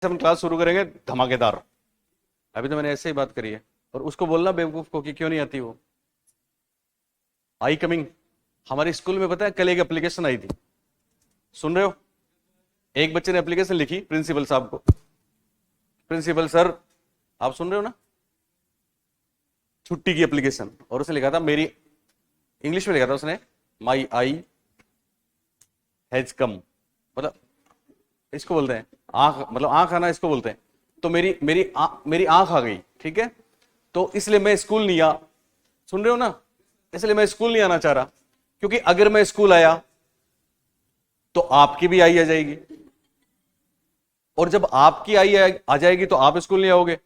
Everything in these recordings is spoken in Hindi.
हम क्लास शुरू करेंगे धमाकेदार। अभी तो मैंने ऐसे ही बात करी है। और उसको बोलना बेवकूफ को कि क्यों नहीं आती वो। I coming. हमारे स्कूल में पता है कल एक एप्लीकेशन आई थी, सुन रहे हो? एक बच्चे ने एप्लीकेशन लिखी प्रिंसिपल साहब को, प्रिंसिपल सर आप सुन रहे हो ना, छुट्टी की एप्लीकेशन। और उसने लिखा था मेरी, इंग्लिश में लिखा था उसने, माई आई हैज कम, मतलब इसको बोलते हैं आंख, मतलब आंख आना इसको बोलते हैं। तो मेरी आंख आ गई, ठीक है, तो इसलिए मैं स्कूल नहीं आ, सुन रहे हो ना, इसलिए मैं स्कूल नहीं आना चाह रहा, क्योंकि अगर मैं स्कूल आया तो आपकी भी आई आ जाएगी, और जब आपकी आई आ जाएगी तो आप स्कूल नहीं आओगे।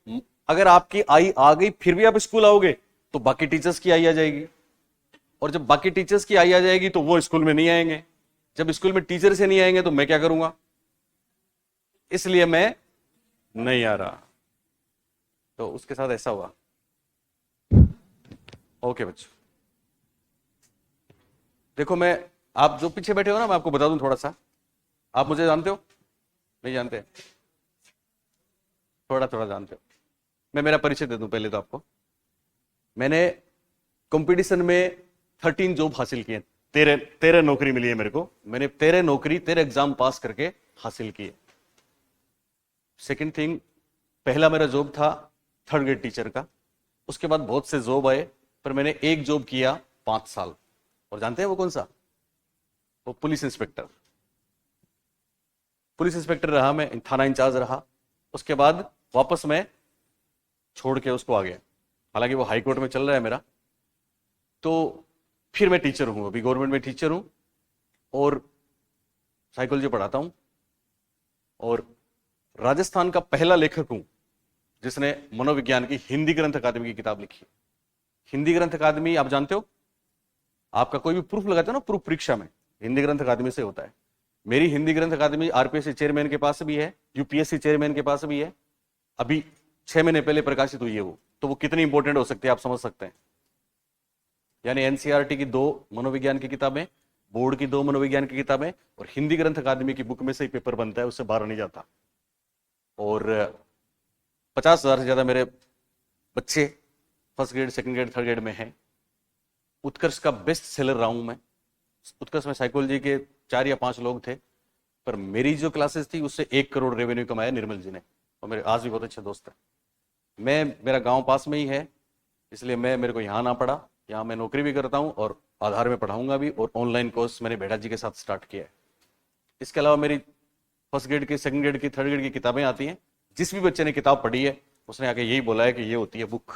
अगर आपकी आई आ गई फिर भी आप स्कूल आओगे तो बाकी टीचर्स की आई आ जाएगी, और जब बाकी टीचर्स की आई आ जाएगी तो वो स्कूल में नहीं आएंगे। जब स्कूल में टीचर से नहीं आएंगे तो मैं क्या करूंगा, इसलिए मैं नहीं आ रहा। तो उसके साथ ऐसा हुआ। ओके बच्चों, देखो मैं, आप जो पीछे बैठे हो ना, मैं आपको बता दूं थोड़ा सा। आप मुझे जानते हो? नहीं जानते? थोड़ा थोड़ा जानते हो। मैं मेरा परिचय दे दूं पहले तो आपको। मैंने कंपटीशन में 13 जॉब हासिल किए, 13 नौकरी मिली है मेरे को। मैंने 13 नौकरी 13 एग्जाम पास करके हासिल किए। सेकंड थिंग, पहला मेरा जॉब था 3rd ग्रेड टीचर का। उसके बाद बहुत से जॉब आए, पर मैंने एक जॉब किया 5 साल, और जानते हैं वो कौन सा? वो पुलिस इंस्पेक्टर। पुलिस इंस्पेक्टर रहा मैं, थाना इंचार्ज रहा। उसके बाद वापस मैं छोड़ के उसको आ गया, हालांकि वो हाई कोर्ट में चल रहा है मेरा। तो फिर मैं टीचर हूं, अभी गवर्नमेंट में टीचर हूं, और साइकोलॉजी पढ़ाता हूं, और राजस्थान का पहला लेखक हूं जिसने मनोविज्ञान की हिंदी ग्रंथ अकादमी की किताब लिखी। हिंदी ग्रंथ अकादमी आप जानते हो, आपका कोई भी प्रूफ लगाते हो ना, प्रूफ परीक्षा में हिंदी ग्रंथ अकादमी से होता है। मेरी हिंदी ग्रंथ अकादमी आरपीएससी चेयरमैन के पास भी है, यूपीएससी चेयरमैन के पास भी है। अभी 6 महीने पहले प्रकाशित हुई है वो, तो वो कितनी इंपॉर्टेंट हो सकती है आप समझ सकते हैं। यानी एनसीईआरटी की 2 मनोविज्ञान की किताबें, बोर्ड की 2 मनोविज्ञान की किताबें, और हिंदी ग्रंथ अकादमी की बुक में से ही पेपर बनता है, उससे बाहर नहीं जाता। और 50,000 से ज्यादा मेरे बच्चे 1st grade 2nd grade 3rd grade में हैं। उत्कर्ष का बेस्ट सेलर रहा हूं मैं। उत्कर्ष में साइकोलॉजी के 4 या 5 लोग थे, पर मेरी जो क्लासेस थी उससे 1 करोड़ रेवेन्यू कमाया निर्मल जी ने, और मेरे आज भी बहुत अच्छे दोस्त हैं। मेरा गांव पास में ही है, इसलिए मेरे को यहाँ ना पड़ा। यहाँ मैं नौकरी भी करता हूँ और आधार में पढ़ाऊंगा भी, और ऑनलाइन कोर्स मैंने बेटा जी के साथ स्टार्ट किया है। इसके अलावा मेरी 1st ग्रेड की 2nd ग्रेड की 3rd ग्रेड की किताबें आती हैं। जिस भी बच्चे ने किताब पढ़ी है उसने आके यही बोला है कि ये होती है बुक,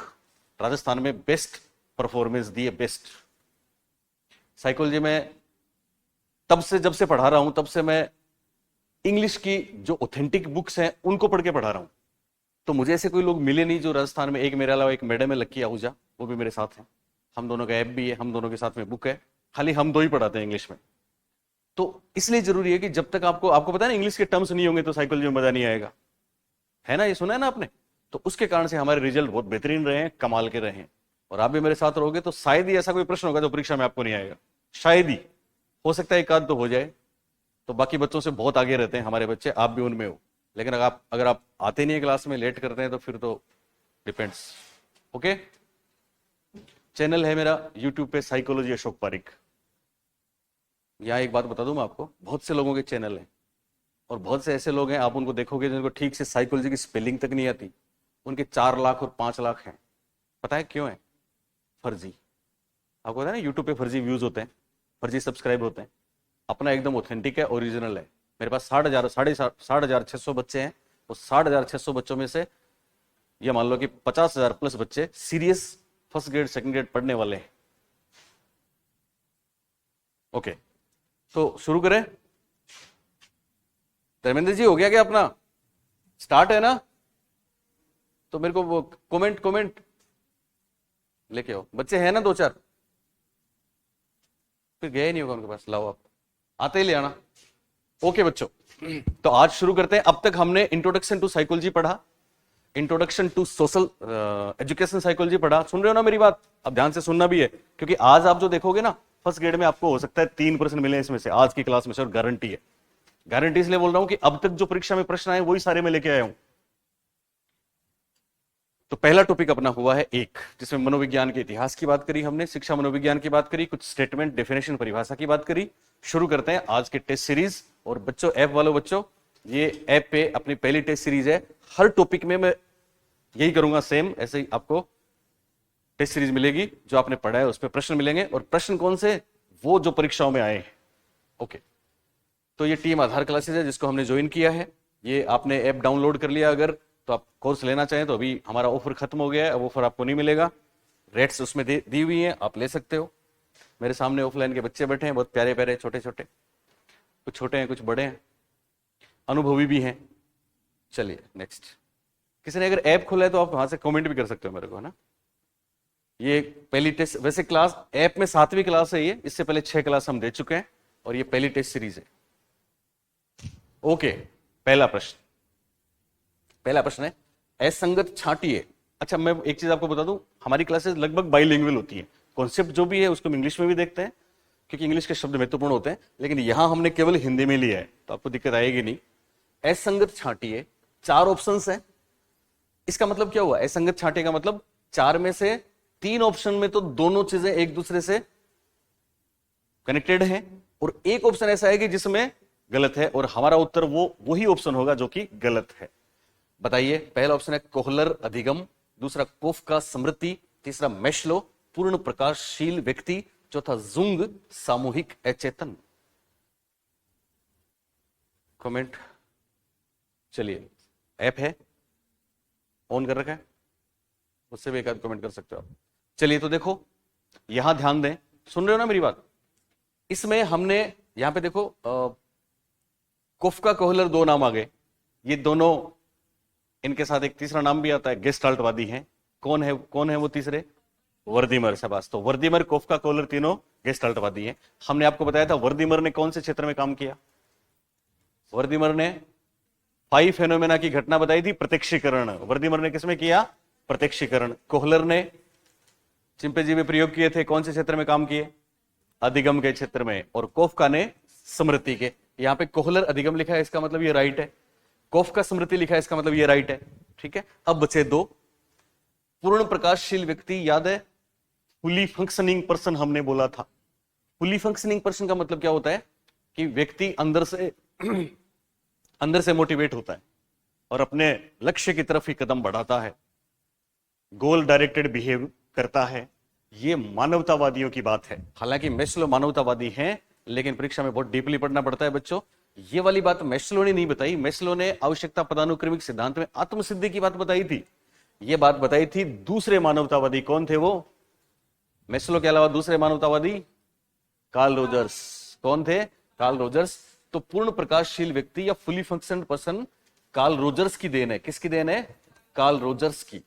राजस्थान में बेस्ट परफॉर्मेंस दी है, बेस्ट। साइकोलॉजी में तब से, जब से पढ़ा रहा हूं, तब से मैं इंग्लिश की जो ऑथेंटिक बुक्स हैं उनको पढ़ के पढ़ा रहा हूं। तो मुझे ऐसे कोई लोग मिले नहीं जो राजस्थान में, एक मेरे अलावा एक मैडम है लक्की आहूजा, वो भी मेरे साथ है। हम दोनों का ऐप भी है, हम दोनों के साथ में बुक है, खाली हम 2 ही पढ़ाते हैं इंग्लिश में। तो इसलिए जरूरी है कि जब तक आपको पता है ना, इंग्लिश के टर्म्स नहीं होंगे तो साइकोलॉजी में मजा नहीं आएगा, है ना, ये सुना है ना आपने। तो उसके कारण से हमारे रिजल्ट बहुत बेहतरीन रहे हैं, कमाल के रहे हैं। और आप भी मेरे साथ रहोगे तो शायद ही ऐसा कोई प्रश्न होगा जो परीक्षा में आपको नहीं आएगा, शायद ही, हो सकता है एक आध तो हो जाए। तो बाकी बच्चों से बहुत आगे रहते हैं हमारे बच्चे, आप भी उनमें हो। लेकिन अगर आप आते नहीं है क्लास में, लेट करते हैं, तो फिर तो डिपेंड्स। ओके, चैनल है मेरा यूट्यूब पे साइकोलॉजी अशोक पारिक। यहां एक बात बता दूं मैं आपको, बहुत से लोगों के चैनल हैं, और बहुत से ऐसे लोग हैं आप उनको देखोगे जिनको ठीक से साइकोलॉजी की स्पेलिंग तक नहीं आती, उनके 4 लाख और 5 लाख हैं। पता है क्यों है? फर्जी। आपको पता है ना, यूट्यूब पे फर्जी व्यूज होते हैं, फर्जी सब्सक्राइब होते हैं। अपना एकदम ऑथेंटिक है, ओरिजिनल है। मेरे पास 60,600 बच्चे हैं। उस 60,600 बच्चों में से ये मान लो कि 50,000 प्लस बच्चे serious 1st grade 2nd grade पढ़ने वाले हैं। ओके, तो शुरू करें। धर्मेंद्र जी हो गया क्या अपना? स्टार्ट है ना? तो मेरे को वो कमेंट लेके आओ। बच्चे हैं ना 2-4? फिर गए नहीं होगा उनके पास, लाओ आप, आते ही ले आना। ओके बच्चों, तो आज शुरू करते हैं। अब तक हमने इंट्रोडक्शन टू साइकोलॉजी पढ़ा, introduction to social education psychology पढ़ा। सुन रहे हो ना मेरी बात? अब ध्यान से सुनना भी है, क्योंकि आज आप जो देखोगे ना 1st ग्रेड में, आपको हो सकता है 3% मिले इसमें से आज की क्लास में से, और गारंटी है गारंटी इसलिए बोल रहा हूं कि अब तक जो परीक्षा में प्रश्न आए वही सारे मैं लेके आया हूं। तो पहला टॉपिक अपना हुआ है एक, जिसमें मनोविज्ञान के इतिहास की बात करी हमने, शिक्षा मनोविज्ञान की बात करी, कुछ स्टेटमेंट, डेफिनेशन, परिभाषा की बात करी। शुरू करते हैं आज के टेस्ट सीरीज। और बच्चों, ऐप वालों बच्चों, ये ऐप पे अपनी पहली टेस्ट सीरीज है। हर टॉपिक में मैं यही करूंगा, सेम ऐसे ही आपको टेस्ट सीरीज मिलेगी। जो आपने पढ़ा है उस पर प्रश्न मिलेंगे, और प्रश्न कौन से, वो जो परीक्षाओं में आए हैं। ओके, तो ये टीम आधार क्लासेस है जिसको हमने ज्वाइन किया है। ये आपने ऐप डाउनलोड कर लिया अगर, तो आप कोर्स लेना चाहें तो अभी हमारा ऑफर खत्म हो गया है, अब ऑफर आपको नहीं मिलेगा। रेट्स उसमें दी हुई हैं, आप ले सकते हो। मेरे सामने ऑफलाइन के बच्चे बैठे हैं, बहुत प्यारे प्यारे, छोटे छोटे, कुछ छोटे हैं कुछ बड़े हैं, अनुभवी भी हैं। चलिए नेक्स्ट। किसी ने अगर ऐप खोला है तो आप वहां से कमेंट भी कर सकते हो मेरे को, है ना। ये पहली टेस्ट, वैसे क्लास ऐप में 7वीं क्लास है ये, इससे पहले 6 क्लास हम दे चुके हैं, और ये पहली टेस्ट सीरीज है। ओके, पहला प्रश्न है, असंगत छांटिए। अच्छा, मैं एक चीज आपको बता दूं, हमारी क्लासेस लगभग बाइलिंगुअल होती है। कॉन्सेप्ट जो भी है उसको हम इंग्लिश में भी देखते हैं, क्योंकि इंग्लिश के शब्द महत्वपूर्ण होते हैं, लेकिन यहां हमने केवल हिंदी में लिया है, तो आपको दिक्कत आएगी नहीं। असंगत छांटिए, 4 ऑप्शंस हैं। इसका मतलब क्या हुआ? असंगत छांटिए का मतलब 4 में से 3 ऑप्शन में तो दोनों चीजें एक दूसरे से कनेक्टेड हैं, और एक ऑप्शन ऐसा है कि जिसमें गलत है, और हमारा उत्तर वही ऑप्शन होगा जो कि गलत है। बताइए। पहला ऑप्शन है कोहलर अधिगम, दूसरा कोफका स्मृति, तीसरा मेस्लो पूर्ण प्रकाशशील व्यक्ति, चौथा जुंग सामूहिक अचेतन। कमेंट। चलिए, ऐप है ऑन कर रखा है, उससे भी एक आध कमेंट कर सकते हो आप। चलिए, तो देखो यहां ध्यान दें, सुन रहे हो ना मेरी बात। इसमें हमने यहां पे देखो कोफका कोहलर 2 नाम आ गए, ये दोनों, इनके साथ एक तीसरा नाम भी आता है, गेस्टाल्टवादी हैं। कौन है वो तीसरे? वर्दीमर। शाबाश। तो वर्दीमर, कोफका, कोहलर तीनों गेस्टाल्टवादी हैं। हमने आपको बताया था वर्दीमर ने कौन से क्षेत्र में काम किया? वर्दीमर ने 5 फेनोमेना की घटना बताई थी, प्रत्यक्षीकरण। वर्दीमर ने किसमें किया? प्रत्यक्षीकरण। कोहलर ने चिंपैंजी में प्रयोग किए थे, कौन से क्षेत्र में काम किए? अधिगम के क्षेत्र में। और कोफका ने स्मृति के। यहां पे कोहलर अधिगम लिखा है, इसका मतलब ये राइट है। कोफका स्मृति लिखा है, इसका मतलब ये राइट है। ठीक है, अब बचे 2। पूर्ण प्रकाशशील व्यक्ति, याद है? फुली फंक्शनिंग पर्सन हमने बोला था। फुली फंक्शनिंग पर्सन का मतलब क्या होता है? कि व्यक्ति अंदर से मोटिवेट होता है और अपने लक्ष्य की तरफ ही कदम बढ़ाता है, गोल डायरेक्टेड बिहेव करता है। ये मानवतावादियों की बात है। हालांकि मेस्लो मानवतावादी हैं, लेकिन परीक्षा में बहुत डीपली पढ़ना पड़ता है बच्चों। ये वाली बात मेस्लो ने नहीं बताई। मेस्लो ने आवश्यकता पदानुक्रमिक सिद्धांत में आत्मसिद्धि की बात बताई थी। ये बात बताई थी दूसरे मानवतावादी। कौन थे वो? मेस्लो के अलावा दूसरे मानवतावादी कार्ल रोजर्स। कौन थे? Carl Rogers. तो पूर्ण प्रकाशशील व्यक्ति या fully functioned person Carl Rogers की देन है। किसकी देन है? कार्ल रोजर्स की।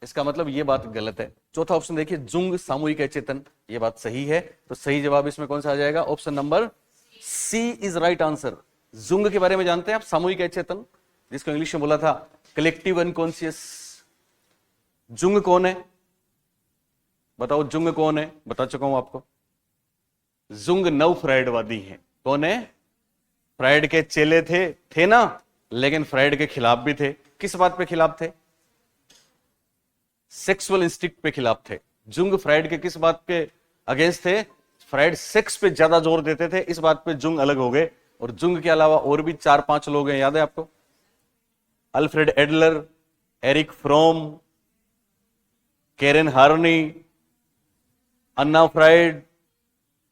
इसका मतलब ये बात गलत है। चौथा ऑप्शन देखिए, जुंग सामूहिक अचेतन, ये बात सही है। तो सही जवाब इसमें कौन सा आ जाएगा? Option number C is right answer. Jung के बारे में जानते हैं आप? सामूहिक अचेतन, जिसको इंग्लिश में बोला था कलेक्टिव अनकॉन्शियस। जुंग कौन है? बताओ, जुंग कौन है? बता चुका हूं आपको। जुंग नव फ्राइडवादी हैं। कौन है? फ्राइड के चेले थे ना, लेकिन फ्राइड के खिलाफ भी थे। किस बात पे खिलाफ थे? सेक्सुअल इंस्टिंक्ट पे खिलाफ थे। जुंग फ्राइड के किस बात पे अगेंस्ट थे? फ्राइड सेक्स पे ज्यादा जोर देते थे, इस बात पे जुंग अलग हो गए। और जुंग के अलावा और भी 4-5 लोग हैं, याद है आपको? Alfred Adler, Erich Fromm, Karen Horney, Anna Freud,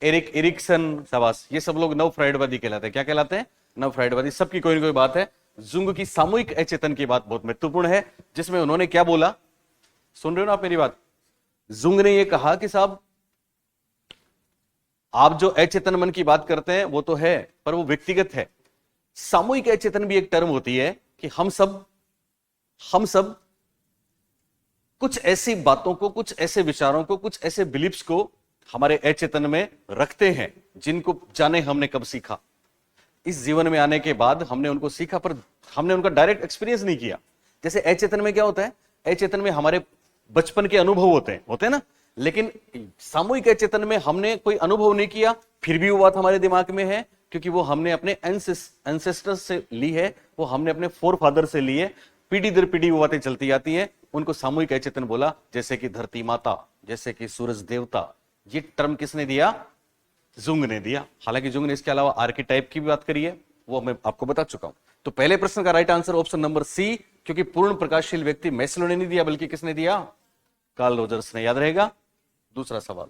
Erik Erikson. शाबाश। ये सब लोग नव फ्राइडवादी कहलाते हैं। क्या कहलाते हैं? नव फ्राइडवादी। सबकी कोई ना कोई बात है। जुंग की सामूहिक अचेतन की बात बहुत महत्वपूर्ण है, जिसमें उन्होंने क्या बोला? सुन रहे हो ना आप मेरी बात? जुंग ने यह कहा कि साहब, आप जो अचेतन मन की बात करते हैं वो तो है, पर वो व्यक्तिगत है। सामूहिक अचेतन भी एक टर्म होती है कि हम सब कुछ ऐसी बातों को, कुछ ऐसे विचारों को, कुछ ऐसे बिलीफ्स को हमारे अचेतन में रखते हैं, जिनको जाने हमने कब सीखा। इस जीवन में आने के बाद हमने उनको सीखा, पर हमने उनका डायरेक्ट एक्सपीरियंस नहीं किया। जैसे अचेतन में क्या होता है? अचेतन में हमारे बचपन के अनुभव होते हैं ना, लेकिन सामूहिक अचेतन में हमने कोई अनुभव नहीं किया, फिर भी वो बात हमारे दिमाग में है, क्योंकि वो हमने अपने एंसेस्टर्स से ली है, वो हमने अपने फोर फादर से ली है। पीढ़ी दर पीढ़ी वो बातें चलती आती हैं, उनको सामूहिक अचेतन बोला। जैसे कि धरती माता, जैसे कि सूरज देवता, ये टर्म किसने दिया? जुंग ने दिया। हालांकि जुंग ने इसके अलावा आर्किटाइप की भी बात करी है, वो मैं आपको बता चुका हूं। तो पहले प्रश्न का right answer option number C, क्योंकि पूर्ण प्रकाशशील व्यक्ति मैस्लो ने नहीं दिया, बल्कि किसने दिया? कार्ल रोजर्स ने। याद रहेगा। दूसरा सवाल,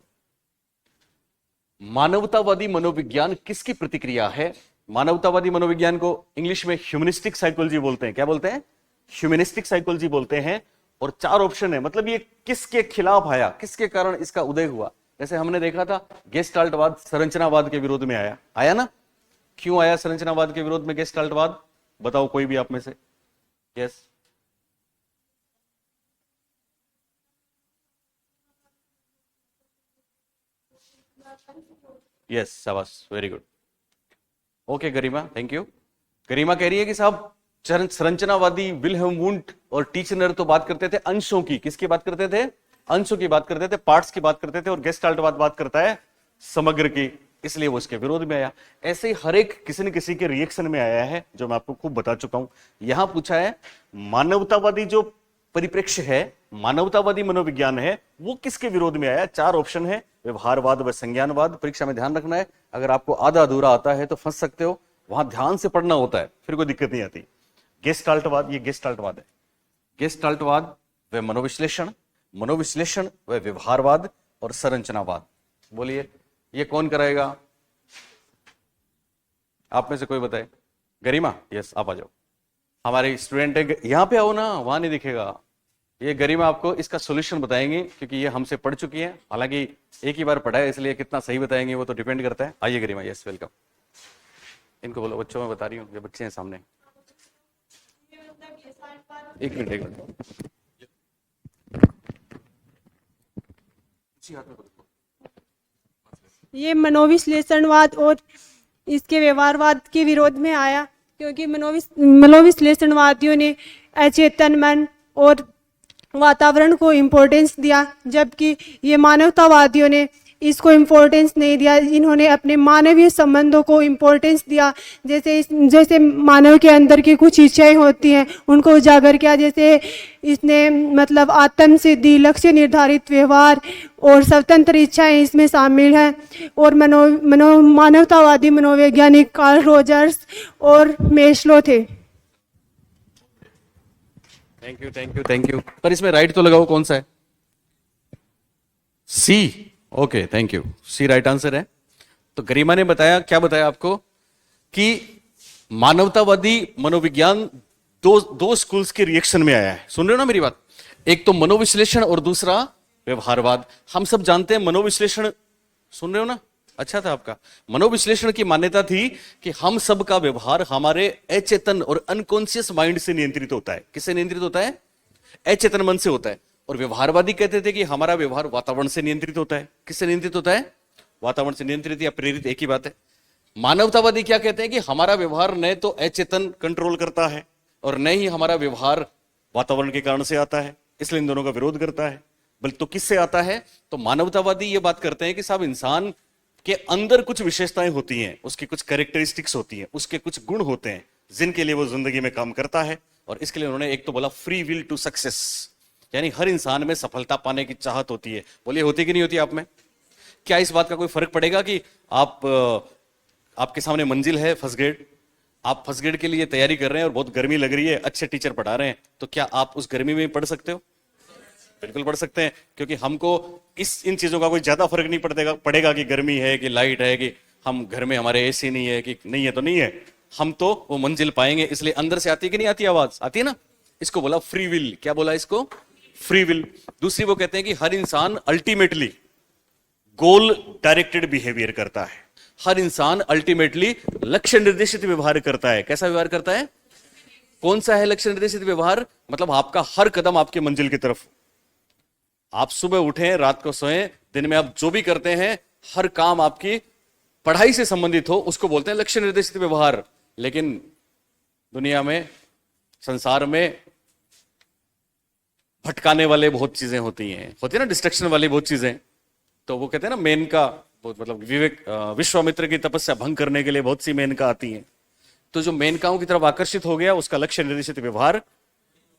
मानवतावादी मनोविज्ञान किसकी प्रतिक्रिया है? मानवतावादी मनोविज्ञान को इंग्लिश में ह्यूमनिस्टिक साइकोलॉजी बोलते हैं। क्या बोलते हैं? ह्यूमनिस्टिक साइकोलॉजी बोलते हैं। और चार ऑप्शन है, मतलब ये किसके खिलाफ आया, किसके कारण इसका उदय हुआ। जैसे हमने देखा था गेस्टाल्टवाद संरचनावाद के विरोध में आया, आया ना? क्यों आया संरचनावाद के विरोध में गेस्टाल्टवाद? बताओ कोई भी आप में से। यस, यस, शाबाश, very good. Okay Garima, thank you. Garima कह रही है कि साहब संरचनावादी विल्हेम वुंट और टीचनर तो बात करते थे अंशों की। किसकी बात करते थे? अंशों की बात करते थे, पार्ट्स की बात करते थे। और गेस्टाल्टवाद बात करता है समग्र की, इसलिए वो इसके विरोध में आया। ऐसे ही हर एक किसी न किसी के रिएक्शन में आया है, जो मैं आपको खूब बता चुका हूं। यहां पूछा है मानवतावादी जो परिप्रेक्ष्य है, मानवतावादी मनोविज्ञान है, वो किसके विरोध में आया? चार ऑप्शन है, व्यवहारवाद व संज्ञानवाद। परीक्षा में ध्यान रखना है, अगर आपको आधा अधूरा आता है तो फंस सकते हो, वहां ध्यान से पढ़ना होता है, फिर कोई दिक्कत नहीं आती। गेस्टाल्टवाद, ये गेस्टाल्टवाद है। गेस्टाल्टवाद व मनोविश्लेषण, मनोविश्लेषण व व्यवहारवाद और संरचनावाद। बोलिए ये कौन कराएगा? आप में से कोई बताए। गरिमा, यस, आप आ जाओ। हमारे स्टूडेंट है, यहां पे आओ ना, वहां नहीं दिखेगा। ये गरिमा आपको इसका सॉल्यूशन बताएंगे, क्योंकि ये हमसे पढ़ चुकी है। हालांकि एक ही बार पढ़ा है, इसलिए कितना सही बताएंगे वो तो डिपेंड करता है। आइए गरिमा, यस, वेलकम। इनको बोलो, बच्चों में बता रही हूँ, ये बच्चे हैं सामने। एक मिनट, एक मिनट। ये मनोविश्लेषणवाद और इसके व्यवहारवाद के विरोध में आया, क्योंकि मनोविश्लेषणवादियों ने अचेतन मन और वातावरण को इम्पोर्टेंस दिया, जबकि ये मानवतावादियों ने इसको इम्पोर्टेंस नहीं दिया। इन्होंने अपने मानवीय संबंधों को इम्पोर्टेंस दिया। जैसे मानव के अंदर की कुछ इच्छाएं होती हैं, उनको उजागर किया। जैसे इसने मतलब आत्म सिद्धि, लक्ष्य निर्धारित व्यवहार और स्वतंत्र इच्छाएं इसमें शामिल हैं। और मानवतावादी मनोवैज्ञानिक कार्ल रोजर्स और मेस्लो थे। Thank you, thank you, thank you. पर इसमें राइट तो लगाओ, कौन सा है? C. Okay, thank you, C right answer है। तो गरिमा ने बताया, क्या बताया आपको, कि मानवतावादी मनोविज्ञान दो स्कूल्स के रिएक्शन में आया है। सुन रहे हो ना मेरी बात? एक तो मनोविश्लेषण और दूसरा व्यवहारवाद। हम सब जानते हैं मनोविश्लेषण, सुन रहे हो ना? अच्छा था आपका। मनोविश्लेषण की मान्यता थी कि हम सब का व्यवहार हमारे अचेतन और अनकॉन्शियस माइंड से नियंत्रित होता है। किससे नियंत्रित होता है? अचेतन मन से होता है। और व्यवहारवादी कहते थे कि हमारा व्यवहार वातावरण से नियंत्रित होता है। किससे नियंत्रित होता है? वातावरण से नियंत्रित या प्रेरित, एक ही बात है। मानवतावादी क्या कहते हैं कि हमारा व्यवहार न तो अचेतन कंट्रोल करता है और न ही हमारा व्यवहार वातावरण के कारण से आता है, इसलिए इन दोनों का विरोध करता है। बल्कि तो किससे आता है? तो मानवतावादी ये बात करते हैं कि साहब इंसान के अंदर कुछ विशेषताएं होती हैं, उसकी कुछ कैरेक्टरिस्टिक्स होती हैं, उसके कुछ गुण होते हैं जिनके लिए वो जिंदगी में काम करता है। और इसके लिए उन्होंने एक तो बोला फ्री विल टू सक्सेस, यानी हर इंसान में सफलता पाने की चाहत होती है। बोलिए होती कि नहीं होती आप में? क्या इस बात का कोई फर्क पड़ेगा कि आपके सामने मंजिल है फर्स्ट ग्रेड, आप फर्स्ट ग्रेड के लिए तैयारी कर रहे हैं और बहुत गर्मी लग रही है, अच्छे टीचर पढ़ा रहे हैं, तो क्या आप उस गर्मी में पढ़ सकते हो? बिल्कुल पढ़ सकते हैं, क्योंकि हमको इन चीजों का कोई ज्यादा फर्क नहीं पड़ेगा कि गर्मी है कि लाइट है, कि हम घर में हमारे एसी नहीं है कि नहीं है, तो नहीं है, हम तो वो मंजिल पाएंगे। इसलिए अंदर से आती है कि नहीं आती आवाज? आती है ना? इसको बोला फ्री विल। क्या बोला इसको? Free will. दूसरी वो कहते हैं कि हर इंसान अल्टीमेटली गोल डायरेक्टेड बिहेवियर करता है, हर इंसान अल्टीमेटली लक्ष्य निर्देशित व्यवहार करता है। कैसा व्यवहार करता है? कौन सा है लक्ष्य निर्देशित व्यवहार? मतलब आपका हर कदम आपके मंजिल की तरफ। आप सुबह उठें, रात को सोएं, दिन में आप जो भी करते हैं, हर काम आपकी पढ़ाई से संबंधित हो, उसको बोलते हैं लक्ष्य निर्देशित व्यवहार। लेकिन दुनिया में, संसार में भटकाने वाले बहुत चीजें होती हैं ना, डिस्ट्रक्शन वाली बहुत चीजें। तो वो कहते हैं ना, मेन का बहुत मतलब विश्वामित्र की तपस्या भंग करने के लिए बहुत सी मेनका आती हैं। तो जो मेनकाओं की तरफ आकर्षित हो गया, उसका लक्ष्य निर्देशित व्यवहार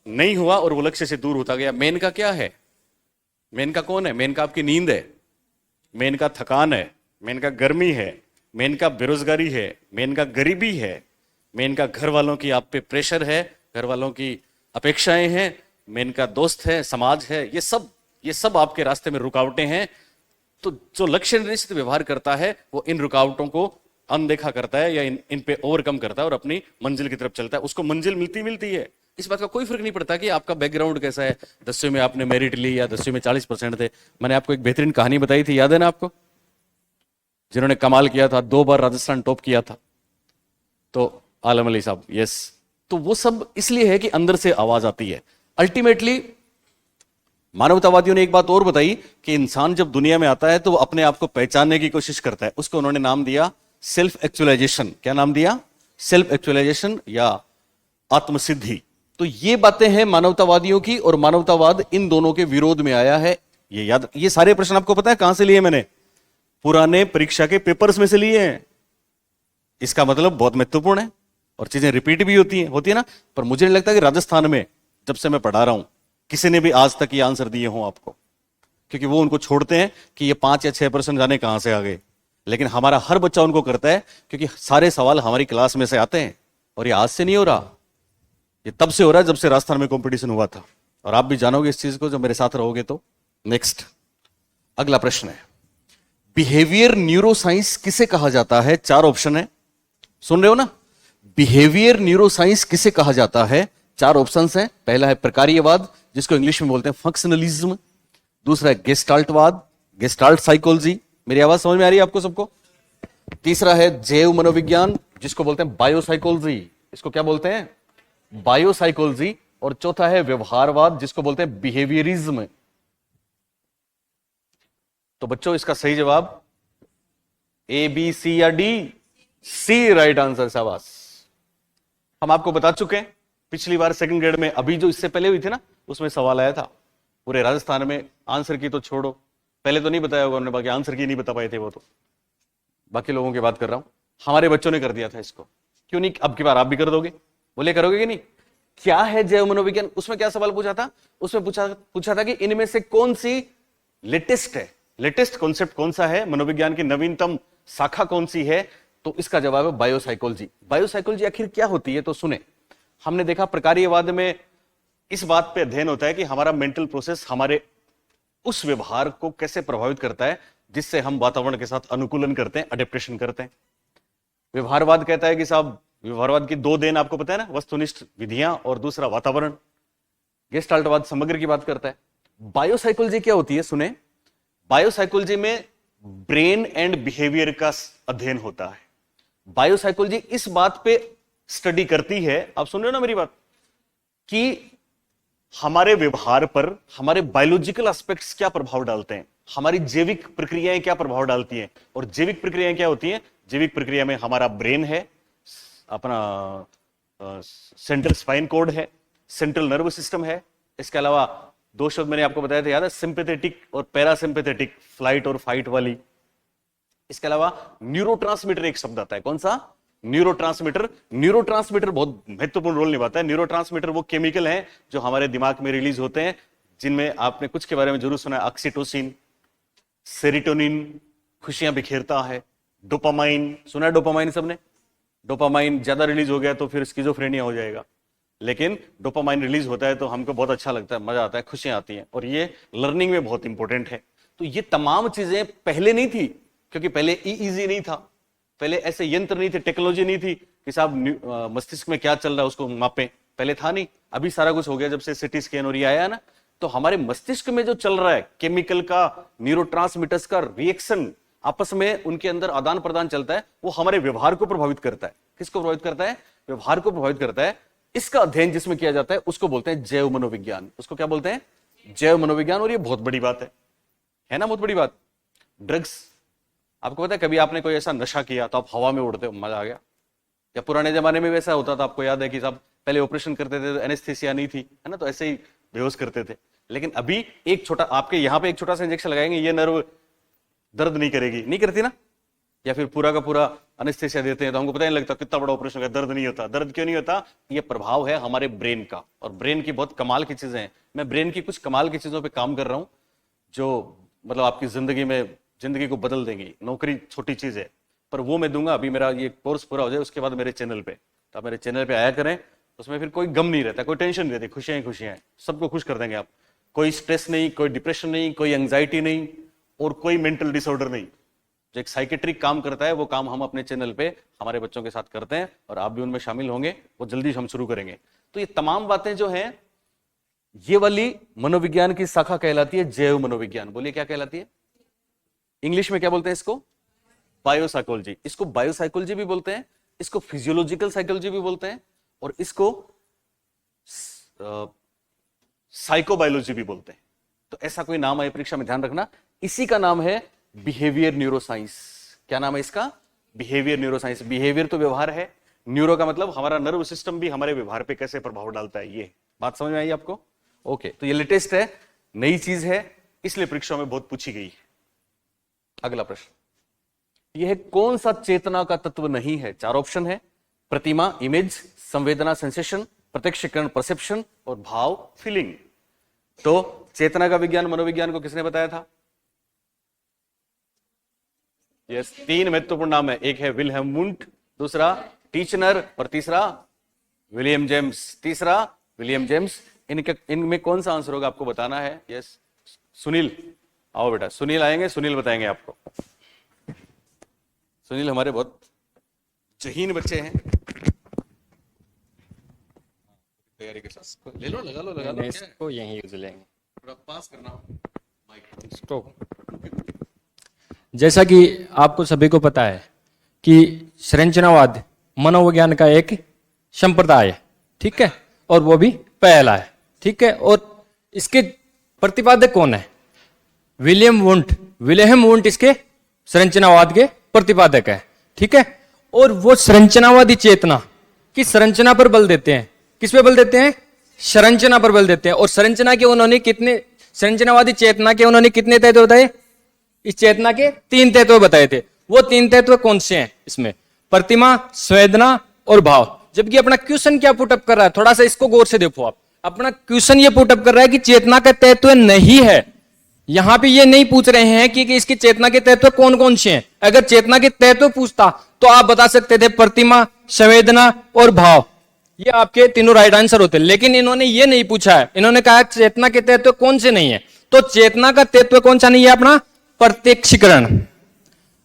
नहीं हुआ और वो लक्ष्य से दूर होता गया। मेनका क्या है? मेनका कौन है? मेनका आपकी नींद है, मेनका थकान है, मेनका गर्मी है, मेनका बेरोजगारी है, मेनका गरीबी है, मेनका घर वालों की आप पे प्रेशर है, घर वालों की अपेक्षाएं हैं, मेनका दोस्त है, समाज है। ये सब आपके रास्ते में रुकावटें हैं। तो जो लक्ष्य निर्देशित व्यवहार करता है वो इन रुकावटों को अनदेखा करता है या इन पे ओवरकम करता है और अपनी मंजिल की तरफ चलता है। उसको मंजिल मिलती है। इस बात का कोई फर्क नहीं पड़ता कि आपका बैकग्राउंड कैसा है, 10वीं में आपने मेरिट ली या 10वीं में 40% थे। मैंने आपको एक बेहतरीन कहानी बताई थी, याद है ना आपको? जिन्होंने कमाल किया था, 2 बार राजस्थान टॉप किया था, तो आलम अली साहब। यस, तो वो सब इसलिए है कि अंदर से आवाज आती है। अल्टीमेटली मानवतावादियों ने एक बात और बताई कि इंसान जब दुनिया में आता है तो वो अपने आप को पहचानने की कोशिश करता है। उसको उन्होंने नाम दिया सेल्फ एक्चुअलाइजेशन। क्या नाम दिया? सेल्फ एक्चुअलाइजेशन या आत्मसिद्धि। तो ये बातें हैं मानवतावादियों की, और मानवतावाद इन दोनों के विरोध में आया है। ये सारे प्रश्न आपको पता है कहां से लिए? मैंने पुराने परीक्षा के पेपर्स में से लिए हैं। इसका मतलब बहुत महत्वपूर्ण है और चीजें रिपीट भी होती है ना। पर मुझे नहीं लगता कि राजस्थान में जब से मैं पढ़ा रहा हूं किसी ने भी आज तक ये आंसर दिए हों आपको, क्योंकि वो उनको छोड़ते हैं कि ये 5 या 6% जाने कहां से आ गए। लेकिन हमारा हर बच्चा उनको करता है, क्योंकि सारे सवाल हमारी क्लास में से आते हैं। और ये आज से नहीं हो रहा, ये तब से हो रहा है जब से राजस्थान में कंपटीशन हुआ था। और आप भी जानोगे इस चीज को जब मेरे साथ रहोगे तो। नेक्स्ट, अगला प्रश्न है, बिहेवियर न्यूरोसाइंस किसे कहा जाता है? 4 ऑप्शन है, सुन रहे हो ना? बिहेवियर न्यूरोसाइंस किसे कहा जाता है? 4 ऑप्शंस हैं। पहला है प्रकार्यवाद, जिसको इंग्लिश में बोलते हैं फंक्शनलिज्म। दूसरा है गेस्टाल्टवाद, गेस्टाल्ट साइकोलॉजी। मेरी आवाज समझ में आ रही है आपको सबको? तीसरा है जैव मनोविज्ञान, जिसको बोलते हैं बायोसाइकोलॉजी। इसको क्या बोलते हैं? बायोसाइकोलॉजी। और चौथा है व्यवहारवाद, जिसको बोलते हैं बिहेवियरिज्म। तो बच्चों, इसका सही जवाब ए, बी, सी या डी? सी राइट आंसर। शाबाश। हम आपको बता चुके हैं पिछली बार सेकंड ग्रेड में, अभी जो इससे पहले हुई थी ना, उसमें सवाल आया था पूरे राजस्थान में। आंसर की तो छोड़ो, पहले तो नहीं बताया होगा उन्होंने, बाकी आंसर की नहीं बता पाए थे वो तो। बाकी लोगों की बात कर रहा हूं, हमारे बच्चों ने कर दिया था इसको। क्यों नहीं अब की बार आप भी कर दोगे? बोले करोगे कि नहीं? क्या है जैव मनोविज्ञान? उसमें क्या सवाल पूछा था? उसमें पूछा था कि इनमें से कौन सी लेटेस्ट है, लेटेस्ट कॉन्सेप्ट कौन सा है, मनोविज्ञान की नवीनतम शाखा कौन सी है? तो इसका जवाब है बायोसाइकोलॉजी। बायोसाइकोलॉजी आखिर क्या होती है? तो सुने, हमने देखा प्रकार्यवाद में इस बात पे अध्ययन होता है कि हमारा मेंटल प्रोसेस हमारे उस व्यवहार को कैसे प्रभावित करता है जिससे हम वातावरण के साथ अनुकूलन करते हैं, अडेप्टेशन करते हैं। व्यवहारवाद कहता है कि साहब, व्यवहारवाद की 2 देन आपको पता है ना, वस्तुनिष्ठ विधियां और दूसरा वातावरण। गेस्टाल्टवाद समग्र की बात करता है। बायोसाइकोलॉजी क्या होती है? सुने, बायोसाइकोलॉजी में ब्रेन एंड बिहेवियर का अध्ययन होता है। बायोसाइकोलॉजी इस बात पे स्टडी करती है, आप सुन रहे हो ना मेरी बात, कि हमारे व्यवहार पर हमारे बायोलॉजिकल एस्पेक्ट्स क्या प्रभाव डालते हैं, हमारी जैविक प्रक्रियाएं क्या प्रभाव डालती हैं। और जैविक प्रक्रियाएं क्या होती हैं? जैविक प्रक्रिया में हमारा ब्रेन है, अपना सेंट्रल स्पाइन कोड है, सेंट्रल नर्व सिस्टम है। इसके अलावा 2 शब्द मैंने आपको बताया था, याद है? सिंपैथेटिक और पैरासिंपैथेटिक, फ्लाइट और फाइट वाली। इसके अलावा न्यूरोट्रांसमीटर एक शब्द आता है, कौन सा? न्यूरोट्रांसमीटर। न्यूरोट्रांसमीटर बहुत महत्वपूर्ण रोल निभाता है। न्यूरोट्रांसमीटर वो केमिकल हैं जो हमारे दिमाग में रिलीज होते हैं, जिनमें आपने कुछ के बारे में जरूर सुना है। ऑक्सीटोसिन, सेरोटोनिन खुशियां बिखेरता है, डोपामाइन सुना है? डोपामाइन सबने? डोपामाइन ज्यादा रिलीज हो गया तो फिर स्किज़ोफ्रेनिया हो जाएगा, लेकिन डोपामाइन रिलीज होता है तो हमको बहुत अच्छा लगता है, मजा आता है, खुशियां आती हैं, और ये लर्निंग में बहुत इंपॉर्टेंट है। तो ये तमाम चीजें पहले नहीं थी, क्योंकि पहले ईईजी नहीं था, पहले ऐसे यंत्र नहीं थे, टेक्नोलॉजी नहीं थी कि साहब मस्तिष्क में क्या चल रहा है उसको मापें, पहले था नहीं। अभी सारा कुछ हो गया जब से सिटी स्कैन और ये आया ना। तो हमारे मस्तिष्क में जो चल रहा है केमिकल का, न्यूरोट्रांसमीटर्स का रिएक्शन, आपस में उनके अंदर आदान प्रदान चलता है, वो हमारे व्यवहार को प्रभावित करता है। किसको प्रभावित करता है? व्यवहार को प्रभावित करता है। इसका अध्ययन जिसमें किया जाता है उसको बोलते हैं जैव मनोविज्ञान। उसको क्या बोलते हैं? जैव मनोविज्ञान। और ये बहुत बड़ी बात है ना? बहुत बड़ी बात। ड्रग्स, आपको पता है कभी आपने कोई ऐसा नशा किया तो आप हवा में उड़ते हो, मजा आ गया? या पुराने जमाने में वैसा होता था, आपको याद है कि साहब पहले ऑपरेशन करते थे तो एनेस्थीसिया नहीं थी, है ना, तो ऐसे ही बेहोश करते थे। लेकिन अभी एक छोटा, आपके यहां पे एक छोटा सा इंजेक्शन लगाएंगे, ये नर्व दर्द नहीं करेगी, नहीं करती ना? या फिर पूरा का पूरा एनेस्थेसिया देते हैं तो हमको पता नहीं लगता कितना बड़ा ऑपरेशन है, दर्द नहीं होता। दर्द क्यों नहीं होता? ये प्रभाव है हमारे ब्रेन का, और ब्रेन की बहुत कमाल की चीजें हैं। मैं ब्रेन की कुछ कमाल की चीजों पे काम कर रहा हूं जो मतलब आपकी जिंदगी को बदल देंगी। नौकरी छोटी चीज है, पर वो मैं दूंगा अभी मेरा ये कोर्स पूरा हो जाए उसके बाद मेरे चैनल पे। तो आप मेरे चैनल पे आया करें, उसमें फिर कोई गम नहीं रहता, कोई टेंशन नहीं रहती, खुशियां ही खुशियां हैं, सबको खुश कर देंगे आप। कोई स्ट्रेस नहीं, कोई डिप्रेशन नहीं, कोई एंग्जाइटी नहीं, और कोई मेंटल डिसऑर्डर नहीं। जो एक साइकेट्रिक काम करता है वो काम हम अपने चैनल पे हमारे बच्चों के साथ करते हैं, और आप भी उनमें शामिल होंगे, वो जल्दी हम शुरू करेंगे। तो ये तमाम बातें जो हैं, ये वाली मनोविज्ञान की शाखा कहलाती है जैव मनोविज्ञान। बोलिए क्या कहलाती है? इंग्लिश में क्या बोलते हैं इसको? बायोसाइकोलॉजी। इसको बायोसाइकोलॉजी भी बोलते हैं, इसको फिजियोलॉजिकल साइकोलॉजी भी बोलते हैं, और इसको साइकोबायोलॉजी भी बोलते हैं। तो ऐसा कोई नाम आए परीक्षा में, ध्यान रखना। इसी का नाम है बिहेवियर न्यूरोसाइंस। क्या नाम है इसका? Behaviour neuroscience. बिहेवियर तो व्यवहार है, न्यूरो का मतलब हमारा नर्व सिस्टम भी हमारे व्यवहार पे कैसे प्रभाव डालता है। ये बात समझ में आई आपको? ओके, तो ये लेटेस्ट है, नई चीज है, इसलिए परीक्षा में बहुत पूछी गई है। अगला प्रश्न, यह कौन सा चेतना का तत्व नहीं है? 4 ऑप्शन है: प्रतिमा इमेज, संवेदना सेंसेशन, प्रत्यक्षीकरण परसेप्शन, और भाव फीलिंग। तो चेतना का विज्ञान मनोविज्ञान को किसने बताया था? यस, 3 महत्वपूर्ण नाम है। एक है विल्हेम वुंट, दूसरा टीचनर, और तीसरा विलियम जेम्स। तीसरा विलियम जेम्स। इनमें कौन सा आंसर होगा आपको बताना है। यस, सुनील आओ बेटा, सुनील आएंगे, सुनील बताएंगे आपको। सुनील हमारे बहुत जहीन बच्चे हैं, तैयारी के साथ। ले लो, लगा लो। इसको यहीं यूज लेंगे, थोड़ा पास करना माइक इसको। जैसा कि आपको सभी को पता है कि संरचनावाद मनोविज्ञान का एक संप्रदाय है, ठीक है, और वो भी पहला है, ठीक है। और इसके प्रतिपादक कौन है? विलियम वुंट इसके संरचनावाद के प्रतिपादक है, ठीक है। और वो संरचनावादी चेतना की संरचना पर बल देते हैं। किस पे बल देते हैं? संरचना पर बल देते हैं। और संरचनावादी चेतना के उन्होंने कितने तत्व बताए? इस चेतना के 3 तत्व बताए थे। वो 3 तत्व कौन से हैं इसमें? प्रतिमा, संवेदना और भाव। जबकि अपना क्वेश्चन क्या पुटअप कर रहा है, थोड़ा सा इसको गौर से देखो आप। अपना क्वेश्चन ये पुटअप कर रहा है कि चेतना का तत्व नहीं है। यहां पे ये नहीं पूछ रहे हैं कि इसकी चेतना के तत्व कौन कौन से हैं। अगर चेतना के तत्व पूछता तो आप बता सकते थे प्रतिमा, संवेदना और भाव, ये आपके तीनों राइट आंसर होते। लेकिन इन्होंने ये नहीं पूछा है, इन्होंने कहा चेतना के तत्व कौन से नहीं है। तो चेतना का तत्व कौन सा नहीं है? अपना प्रत्यक्षीकरण।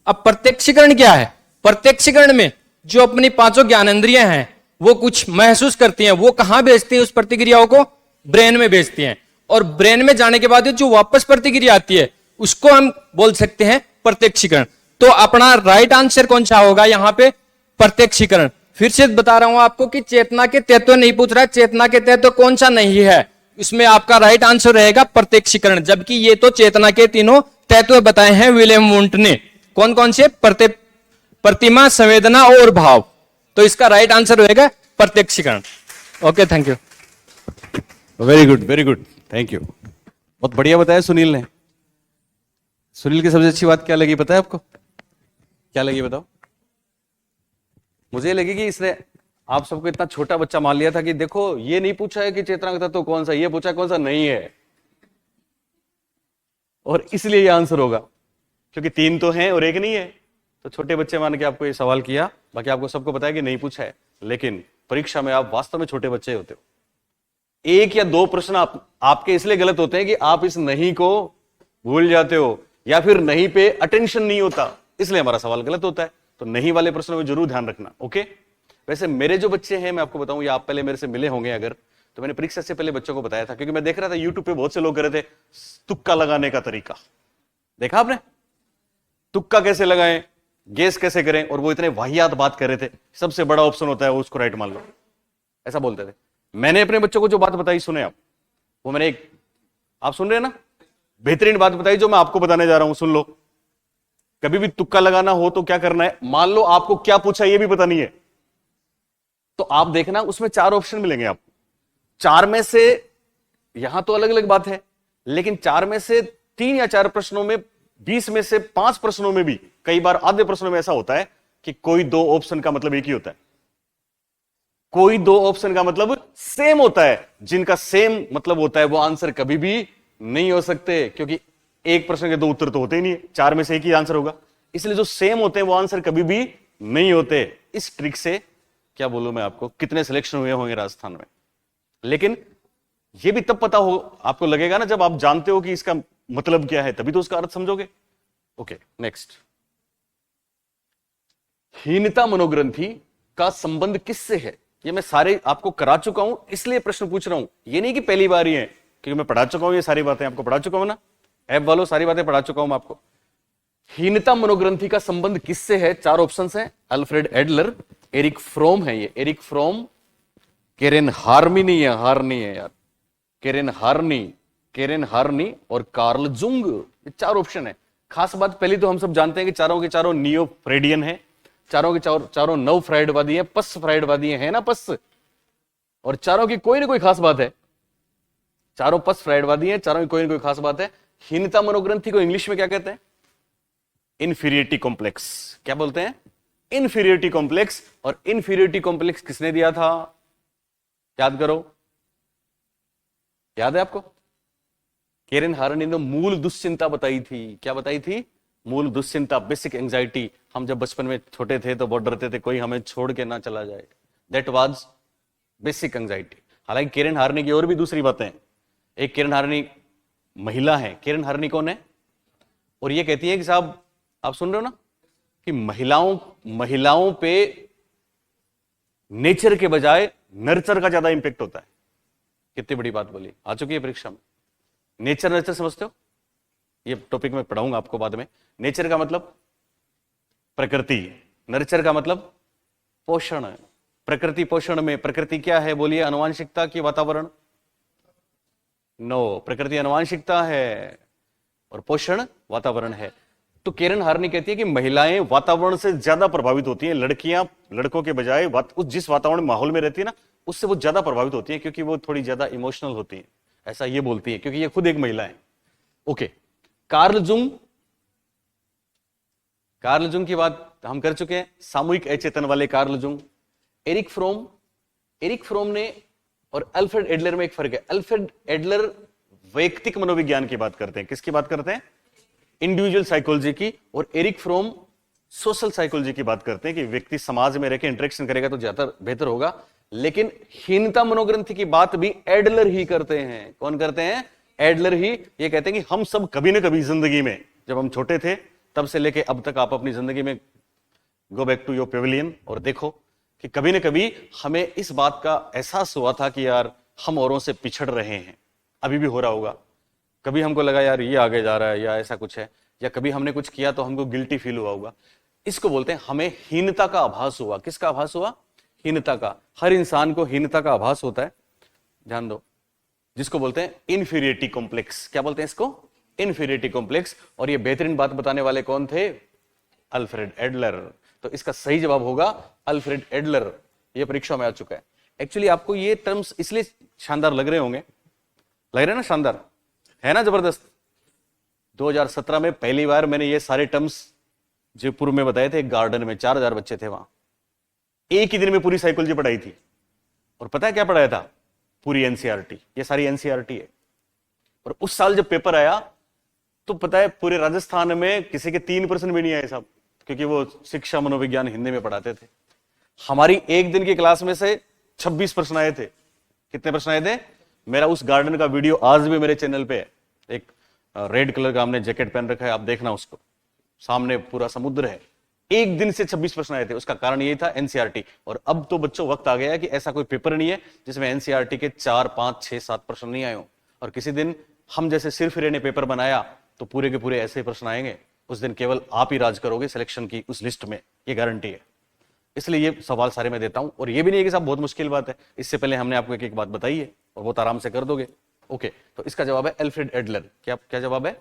अब प्रत्यक्षीकरण क्या है? प्रत्यक्षीकरण में जो अपनी 5 ज्ञानेंद्रियां हैं वो कुछ महसूस करती हैं, वो कहां भेजती हैं उस प्रतिक्रियाओं को? ब्रेन में भेजती हैं। और ब्रेन में जाने के बाद जो वापस प्रतिक्रिया आती है उसको हम बोल सकते हैं प्रत्यक्षीकरण। तो अपना राइट आंसर कौन सा होगा यहां पे? प्रत्यक्षीकरण। फिर से बता रहा हूं आपको कि चेतना के तत्व नहीं पूछ रहा है, चेतना के तत्व कौन सा नहीं है, इसमें आपका राइट आंसर रहेगा प्रत्यक्षीकरण। जबकि ये तो चेतना के तीनों तत्व बताए हैं विलियम वुंट ने। कौन कौन से? प्रतिमा, संवेदना और भाव। तो इसका राइट आंसर रहेगा प्रत्यक्षीकरण। Okay, thank you. Very good, thank you. बहुत बढ़िया बताया सुनील ने। सुनील की सबसे अच्छी बात क्या लगी पता है आपको? क्या लगी बताओ? मुझे लगी कि इसने आप सबको इतना छोटा बच्चा मान लिया था कि देखो ये नहीं पूछा है कि चेतना का तत्व कौन सा, ये पूछा कौन सा नहीं है, और इसलिए ये आंसर होगा क्योंकि 3 तो हैं और 1 नहीं है। तो छोटे बच्चे मान के आपको ये सवाल किया, बाकी आपको सबको पता है कि नहीं पूछा है। लेकिन परीक्षा में आप वास्तव में छोटे बच्चे होते हो। 1 या 2 प्रश्न आपके इसलिए गलत होते हैं कि आप इस नहीं को भूल जाते हो या फिर नहीं पे अटेंशन नहीं होता, इसलिए हमारा सवाल गलत होता है। तो नहीं वाले प्रश्नों में जरूर ध्यान रखना। ओके, वैसे मेरे जो बच्चे हैं मैं आपको बताऊं, या आप पहले मेरे से मिले होंगे अगर, तो मैंने परीक्षा से पहले बच्चों को बताया था, क्योंकि मैं देख रहा था यूट्यूब पे बहुत से लोग कर रहे थे तुक्का लगाने का तरीका। देखा आपने? तुक्का कैसे लगाएं, गेस कैसे करें, और वो इतने वाहियात बात कर रहे थे। सबसे बड़ा ऑप्शन होता है वो, उसको राइट मान लो, ऐसा बोलते थे। मैंने अपने बच्चों को जो बात बताई, सुने आप, वो मैंने आप सुन रहे हैं ना, बेहतरीन बात बताई जो मैं आपको बताने जा रहा हूं, सुन लो। कभी भी तुक्का लगाना हो तो क्या करना है? मान लो आपको क्या पूछा ये भी पता नहीं है, तो आप देखना उसमें 4 ऑप्शन मिलेंगे आपको। 4 में से, यहां तो अलग अलग बात है, लेकिन 4 में से 3 या 4 प्रश्नों में 20 में से 5 प्रश्नों में भी कई बार आधे प्रश्नों में ऐसा होता है कि कोई 2 ऑप्शन का मतलब एक ही होता है, कोई 2 ऑप्शन का मतलब सेम होता है। जिनका सेम मतलब होता है वो आंसर कभी भी नहीं हो सकते, क्योंकि एक प्रश्न के 2 उत्तर तो होते ही नहीं है, 4 में से एक ही आंसर होगा। इसलिए जो सेम होते हैं वो आंसर कभी भी नहीं होते। इस ट्रिक से क्या बोलूं मैं आपको, कितने सिलेक्शन हुए होंगे राजस्थान में। लेकिन यह भी तब पता हो आपको लगेगा ना जब आप जानते हो कि इसका मतलब क्या है, तभी तो उसका अर्थ समझोगे। Okay, next. हीनता मनोग्रंथि का संबंध किससे है? ये मैं सारे आपको करा चुका हूं, इसलिए प्रश्न पूछ रहा हूं। ये नहीं कि पहली बार ही है, क्योंकि मैं पढ़ा चुका हूं, ये सारी बातें आपको पढ़ा चुका हूं ना, ऐप वालों सारी बातें पढ़ा चुका हूं मैं आपको। हीनता मनोग्रंथि का संबंध किससे है? 4 ऑप्शंस हैं। अल्फ्रेड एडलर, एरिक फ्रोम है, ये एरिक फ्रोम, केरेन हार्मी नहीं है, हार्नी है यार, केरेन हार्नी और कार्ल जुंग, ये 4 ऑप्शन है। खास बात पहली तो हम सब जानते हैं कि चारों के चारों नियो फ्रेडियन है, चारों के चारों नव फ्राइडवादी है, पस फ्राइडवादी है ना, पस। और चारों की कोई ना कोई खास बात है, चारों पस फ्राइडवादी है, चारों की कोई ना कोई खास बात है। हीनता मनोग्रंथि को इंग्लिश में क्या कहते हैं? Inferiority complex. क्या बोलते हैं? Inferiority complex. और इंफीरियरिटी कॉम्प्लेक्स किसने दिया था? याद करो, याद है आपको? केरेन हार्नी ने मूल दुश्चिंता बताई थी। क्या बताई थी? मूल दुश्चिंता, बेसिक एंजाइटी। हम जब बचपन में छोटे थे तो बहुत डरते थे कोई हमें छोड़ के ना चला जाए, दैट वाज बेसिक एंजाइटी। हालांकि केरेन हार्नी की और भी दूसरी बातें हैं। एक केरेन हार्नी महिला है। केरेन हार्नी कौन है? और ये कहती है कि साहब आप सुन रहे हो ना कि महिलाओं पे नेचर के बजाय नर्चर का ज्यादा इंपैक्ट होता है। कितनी बड़ी बात बोली, आ चुकी है परीक्षा में। नेचर नर्चर समझते हो? ये टॉपिक में पढ़ाऊंगा आपको बाद में। नेचर का मतलब प्रकृति, नर्चर का मतलब पोषण। प्रकृति पोषण में प्रकृति क्या है बोलिए? आनुवांशिकता की वातावरण? नो, प्रकृति आनुवांशिकता है और पोषण वातावरण है। तो केरेन हार्नी कहती है कि महिलाएं वातावरण से ज्यादा प्रभावित होती हैं। लड़कियां लड़कों के बजाय उस जिस वातावरण माहौल में रहती है ना, उससे वो ज्यादा प्रभावित होती हैं, क्योंकि वो थोड़ी ज्यादा इमोशनल होती हैं। ऐसा ये बोलती है, क्योंकि ये खुद एक महिला है। ओके, कार्ल जुंग की बात हम कर चुके हैं, सामूहिक अचेतन वाले कार्ल जुंग। एरिक फ्रोम ने और अल्फ्रेड एडलर में एक फर्क है। अल्फ्रेड एडलर वैयक्तिक मनोविज्ञान की बात करते हैं। किसकी बात करते हैं? इंडिविजुअल साइकोलॉजी की। और एरिक फ्रोम सोशल साइकोलॉजी की बात करते हैं कि व्यक्ति समाज में रहकर इंटरेक्शन करेगा तो ज्यादा बेहतर होगा। लेकिन हीनता मनोग्रंथि की बात भी एडलर ही करते हैं। कौन करते हैं? एडलर ही। ये कहते हैं कि हम सब कभी ना कभी जिंदगी में, जब हम छोटे थे तब से लेके अब तक, आप अपनी जिंदगी में go back to your pavilion और देखो कि कभी ना कभी हमें इस बात का एहसास हुआ था कि यार हम औरों से पिछड़ रहे हैं। अभी भी हो रहा होगा। कभी हमको लगा यार ये आगे जा रहा है या ऐसा कुछ है, या कभी हमने कुछ किया तो हमको गिल्टी फील हुआ होगा। इसको बोलते हैं हमें हीनता का आभास हुआ। किसका आभास हुआ? हीनता का। हर इंसान को हीनता का आभास होता है, ध्यान दो, जिसको बोलते हैं इंफीरियरिटी कॉम्प्लेक्स। क्या बोलते हैं इसको? Inferiority complex. और ये बेहतरीन बात बताने वाले कौन थे? Alfred Adler. तो इसका सही जवाब होगा अल्फ्रेड एडलर। ये परीक्षा में आ चुका है। एक्चुअली आपको ये टर्म्स इसलिए शानदार लग रहे होंगे, लग रहे हैं ना शानदार, है ना जबरदस्त। 2017 में पहली बार मैंने ये सारे टर्म्स जयपुर में बताए थे, गार्डन में 4000 बच्चे थे वहां। एक ही दिन में पूरी साइकोलॉजी पढ़ाई थी। और पता है क्या पढ़ाया था? पूरी एनसीईआरटी। ये सारी एनसीईआरटी है। और उस साल जब पेपर आया तो पता है पूरे राजस्थान में किसी के 3% भी नहीं आए साहब, क्योंकि वो शिक्षा मनोविज्ञान हिंदी में पढ़ाते थे। हमारी एक दिन की क्लास में से 26 प्रश्न आए थे। कितने प्रश्न आए थे? मेरा उस गार्डन का वीडियो आज भी मेरे चैनल पे है। एक रेड कलर का हमने जैकेट पहन रखा है, आप देखना उसको, सामने पूरा समुद्र है। एक दिन से 26 प्रश्न आए थे। उसका कारण यही था एनसीईआरटी। और अब तो बच्चों वक्त आ गया है कि ऐसा कोई पेपर नहीं है जिसमें एनसीईआरटी के 4, 5, 6, 7 प्रश्न नहीं आए हो। और किसी दिन हम जैसे सिर्फ ने पेपर बनाया तो पूरे के पूरे ऐसे प्रश्न आएंगे। उस दिन केवल आप ही राज करोगे सिलेक्शन की उस लिस्ट में, ये गारंटी है। इसलिए ये सवाल सारे मैं देता हूं। और ये भी नहीं है कि साहब बहुत मुश्किल बात है, इससे पहले हमने आपको एक एक बात बताई है और बहुत आराम से कर दोगे। ओके, तो इसका जवाब है अल्फ्रेड एडलर। क्या जवाब है?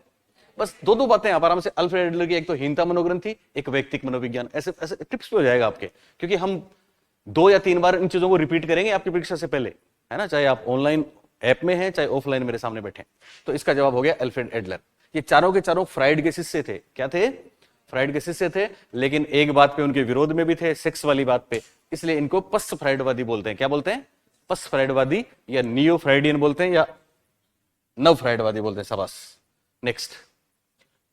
बस दो बातें आप आराम से, अल्फ्रेड एडलर की, एक तो हीनता मनोग्रंथि, एक वैयक्तिक मनोविज्ञान। ऐसे टिप्स पे हो जाएगा आपके, क्योंकि हम 2 या 3 बार इन चीजों को रिपीट करेंगे आपकी परीक्षा से पहले, है ना, चाहे आप ऑनलाइन ऐप में हैं चाहे ऑफलाइन मेरे सामने बैठे। तो इसका जवाब हो गया अल्फ्रेड एडलर। ये चारों के चारों फ्राइड के शिष्य थे। क्या थे? फ्राइड के शिष्य थे, लेकिन एक बात पे उनके विरोध में भी थे, सेक्स वाली बात पे, इसलिए इनको पश्च फ्राइडवादी बोलते हैं। क्या बोलते हैं? पश्च फ्राइडवादी, या नियो फ्राइडियन बोलते हैं, या नव फ्राइडवादी बोलते हैं। शाबाश। नेक्स्ट,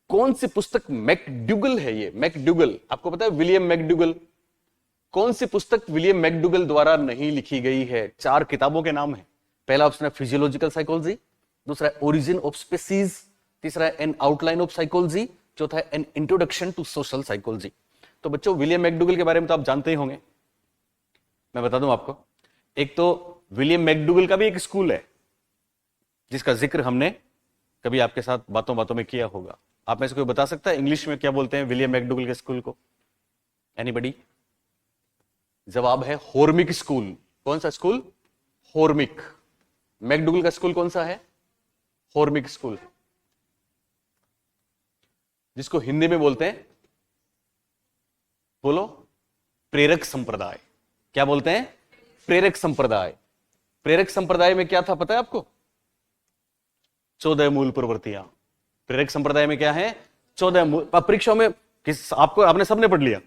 कौन सी पुस्तक मैकडुगल है? ये मैकडुगल, आपको पता है विलियम मैकडुगल? कौन सी पुस्तक विलियम मैकडुगल द्वारा नहीं लिखी गई है? 4 किताबों के नाम है। पहला ऑप्शन है फिजियोलॉजिकल साइकोलॉजी, दूसरा है ओरिजिन ऑफ स्पीसीज, तीसरा है एन आउटलाइन ऑफ साइकोलॉजी, चौथा है an introduction to social psychology. तो बच्चों, विलियम मैकडुगल के बारे में तो आप जानते ही होंगे, मैं बता दूं आपको। एक तो विलियम मैकडुगल का भी एक स्कूल है जिसका जिक्र हमने कभी आपके साथ बातों बातों में किया होगा। आप में से कोई बता सकता है इंग्लिश में क्या बोलते हैं विलियम मैकडुगल के स्कूल को? एनीबडी? जवाब है होर्मिक स्कूल। कौन सा स्कूल? होर्मिक। मैकडुगल का स्कूल कौन सा है? होर्मिक स्कूल, जिसको हिंदी में बोलते हैं, बोलो, प्रेरक संप्रदाय। क्या बोलते हैं? प्रेरक संप्रदाय। प्रेरक संप्रदाय में क्या था पता है आपको? 14 मूल प्रवृत्तियां। प्रेरक संप्रदाय में क्या है? 14 मूल। परीक्षा में आपने सबने पढ़ लिया,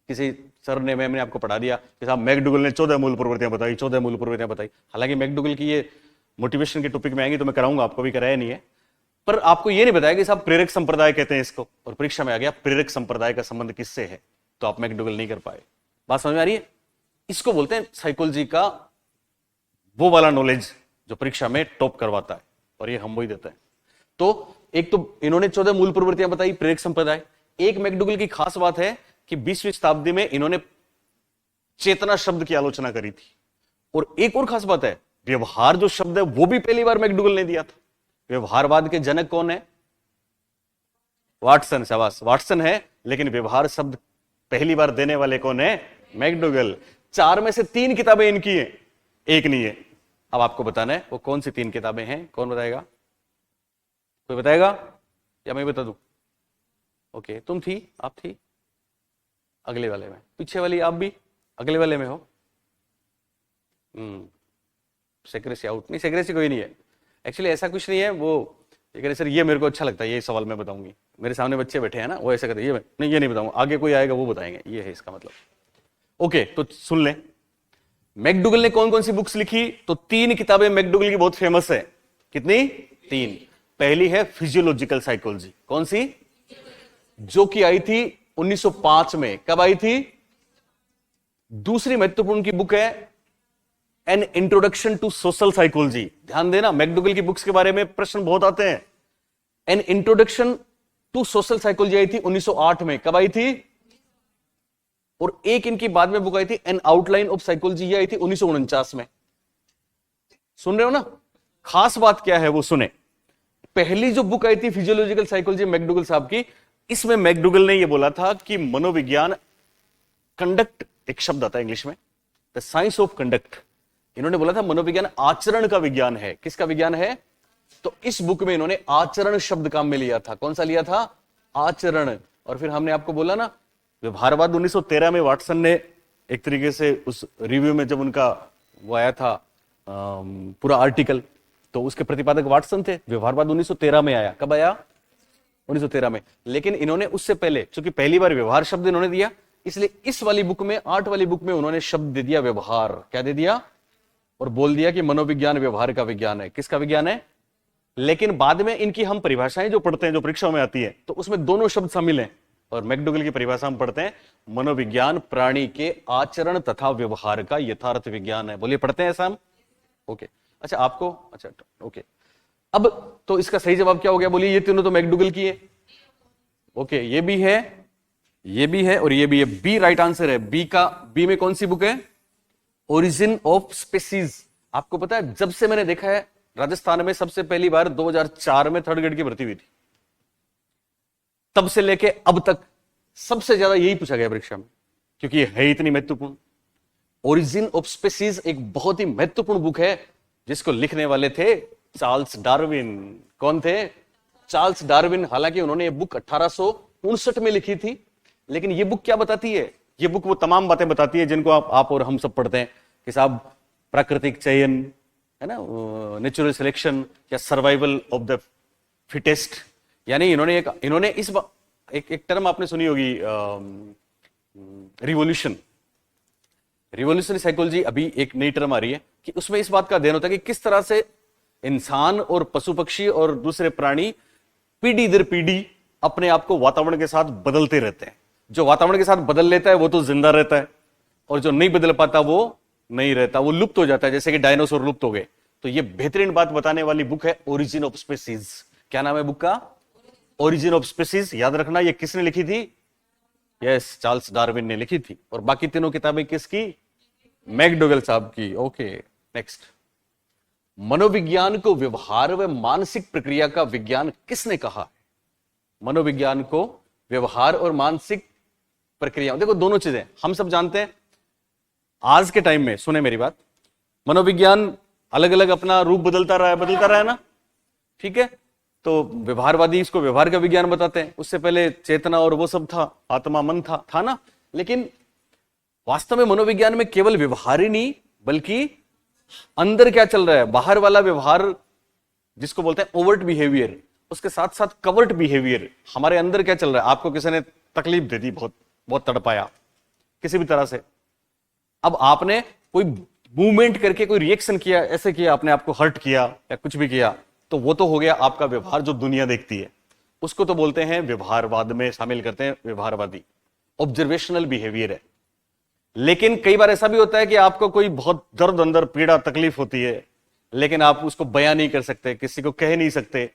किसी सर ने, मैम ने आपको पढ़ा दिया कि साहब मैकडुगल ने 14 मूल प्रवृत्तियां बताई, 14 मूल प्रवृत्तियां बताई। हालांकि मैकडुगल की ये मोटिवेशन के टॉपिक में आएंगे तो मैं कराऊंगा, आपको भी कराया नहीं है, पर आपको ये नहीं बताया कि साहब प्रेरक संप्रदाय कहते हैं इसको, और परीक्षा में आ गया प्रेरक संप्रदाय का संबंध किससे है, तो आप मैकडुगल नहीं कर पाए। बात समझ में आ रही है? इसको बोलते हैं साइकोलॉजी का वो वाला नॉलेज जो परीक्षा में टॉप करवाता है, और ये हम वही देते हैं। तो एक तो इन्होंने 14 मूल प्रवृत्तियां बताई, प्रेरक संप्रदाय। एक मैकडुगल की खास बात है कि 20वीं शताब्दी में इन्होंने चेतना शब्द की आलोचना करी थी, और एक और खास बात है, व्यवहार जो शब्द है वो भी पहली बार मैकडुगल ने दिया था। व्यवहारवाद के जनक कौन है? वाटसन। शाबाश, वाटसन है, लेकिन व्यवहार शब्द पहली बार देने वाले कौन है? मैकडुगल। 4 में से 3 किताबें इनकी हैं, एक नहीं है। अब आपको बताना है वो कौन सी 3 किताबें हैं। कौन बताएगा? कोई बताएगा या मैं बता दूं? ओके, तुम थी, आप थी अगले वाले में, पीछे वाली आप भी अगले वाले में हो। सेक्रेसी आउट नहीं, सेक्रेसी कोई नहीं है। एक्चुअली ऐसा कुछ नहीं है, वो ये कह रहे सर ये मेरे को अच्छा लगता है, ये सवाल मैं बताऊंगी, मेरे सामने बच्चे बैठे हैं ना, वो ऐसा कहते हैं, ये नहीं बताऊंगा, आगे कोई आएगा वो बताएंगे, ये है इसका मतलब। ओके, तो सुन ले, मैकडुगल ने कौन कौन सी बुक्स लिखी? तो 3 किताबें मैकडुगल की बहुत फेमस है। कितनी? 3। पहली है फिजियोलॉजिकल साइकोलॉजी। कौन सी? जो कि आई थी 1905 में। कब आई थी? दूसरी महत्वपूर्ण की बुक है an introduction to social psychology. ध्यान देना, मैकडुगल की बुक्स के बारे में प्रश्न बहुत आते हैं। An introduction to social psychology आई थी 1908 में। कब आई थी? और एक इनकी बाद में बुक आई थी एन आउटलाइन ऑफ साइकोलॉजी, ये आई थी 1949 में। सुन रहे हो ना? खास बात क्या है वो सुने। पहली जो बुक आई थी फिजियोलॉजिकल साइकोलॉजी मैकडुगल साहब की, इसमें मैकडुगल ने ये बोला था कि मनोविज्ञान, कंडक्ट एक शब्द आता है इंग्लिश में, द साइंस ऑफ कंडक्ट। इन्होंने बोला था मनोविज्ञान आचरण का विज्ञान है। किसका विज्ञान है? तो इस बुक में इन्होंने आचरण शब्द काम में लिया था। कौन सा लिया था? आचरण। और फिर हमने आपको बोला ना, व्यवहारवाद 1913 में वाटसन ने एक तरीके से उस रिव्यू में जब उनका वो आया था पूरा आर्टिकल, तो उसके प्रतिपादक वाटसन थे। व्यवहारवाद 1913 में आया। कब आया? 1913 में। लेकिन इन्होंने उससे पहले, क्योंकि पहली बार व्यवहार शब्द इन्होंने दिया, इसलिए इस वाली बुक में, 8 वाली बुक में उन्होंने शब्द दे दिया व्यवहार। क्या दे दिया? और बोल दिया कि मनोविज्ञान व्यवहार का विज्ञान है। किसका विज्ञान है? लेकिन बाद में इनकी हम परिभाषाएं जो पढ़ते हैं, जो परीक्षाओं में आती है, तो उसमें दोनों शब्द शामिल हैं। और मैकडुगल की परिभाषा हम पढ़ते हैं, मनोविज्ञान प्राणी के आचरण तथा व्यवहार का यथार्थ विज्ञान है। बोलिए, पढ़ते हैं ऐसा हम? ओके, अच्छा आपको, अच्छा ओके। अब तो इसका सही जवाब क्या हो गया? बोलिए, ये तीनों तो मैकडुगल की है। ओके, ये भी है, ये भी है, और ये भी है। बी राइट आंसर है। बी में कौन सी बुक है? Origin of species. आपको पता है, जब से मैंने देखा है राजस्थान में सबसे पहली बार 2004 में 3rd ग्रेड की भर्ती हुई थी, तब से लेके अब तक सबसे ज्यादा यही पूछा गया परीक्षा में, क्योंकि ये है इतनी महत्वपूर्ण। ओरिजिन ऑफ स्पीसीज एक बहुत ही महत्वपूर्ण बुक है, जिसको लिखने वाले थे चार्ल्स डार्विन। कौन थे? Charles Darwin. हालांकि उन्होंने ये बुक 1859 में लिखी थी, लेकिन ये बुक क्या बताती है? ये बुक वो तमाम बातें बताती है जिनको आप और हम सब पढ़ते हैं कि साहब प्राकृतिक चयन है ना, नेचुरल सिलेक्शन, या सर्वाइवल ऑफ द फिटेस्ट, यानी इन्होंने एक टर्म आपने सुनी होगी, रिवोल्यूशनरी साइकोलॉजी, अभी एक नई टर्म आ रही है कि उसमें इस बात का अध्ययन होता है कि किस तरह से इंसान और पशु पक्षी और दूसरे प्राणी पीढ़ी दर पीढ़ी अपने आप को वातावरण के साथ बदलते रहते हैं। जो वातावरण के साथ बदल लेता है वो तो जिंदा रहता है, और जो नहीं बदल पाता वो नहीं रहता, वो लुप्त हो जाता है, जैसे कि डायनासोर लुप्त हो गए। तो ये बेहतरीन बात बताने वाली बुक है ओरिजिन ऑफ स्पीसीज। क्या नाम है बुक का? Origin of species. याद रखना ये किसने लिखी थी? यस, चार्ल्स डार्विन ने लिखी थी। और बाकी तीनों किताबें किसकी? मैकडोगल साहब की। Okay, next. मनोविज्ञान को व्यवहार व मानसिक प्रक्रिया का विज्ञान किसने कहा? मनोविज्ञान को व्यवहार और मानसिक प्रक्रिया, देखो दोनों चीजें हम सब जानते हैं। आज के टाइम में सुने मेरी बात, मनोविज्ञान अलग अलग अपना रूप बदलता रहा है ना, ठीक है। तो व्यवहारवादी इसको व्यवहार का विज्ञान बताते हैं, उससे पहले चेतना और वो सब था, आत्मा मन था ना। लेकिन वास्तव में मनोविज्ञान में केवल व्यवहार ही नहीं, बल्कि अंदर क्या चल रहा है, बाहर वाला व्यवहार जिसको बोलते हैं ओवर्ट बिहेवियर, उसके साथ साथ कवर्ट बिहेवियर, हमारे अंदर क्या चल रहा है। आपको किसी ने तकलीफ दे दी, बहुत तड़पाया किसी भी तरह से, अब आपने कोई मूवमेंट करके कोई रिएक्शन किया, ऐसे किया, आपने आपको हर्ट किया या कुछ भी किया, तो वो तो हो गया आपका व्यवहार जो दुनिया देखती है, उसको तो बोलते हैं व्यवहारवाद में शामिल करते हैं व्यवहारवादी। ऑब्जर्वेशनल बिहेवियर है। लेकिन कई बार ऐसा भी होता है कि आपको कोई बहुत दर्द, अंदर पीड़ा, तकलीफ होती है, लेकिन आप उसको बयान नहीं कर सकते, किसी को कह नहीं सकते,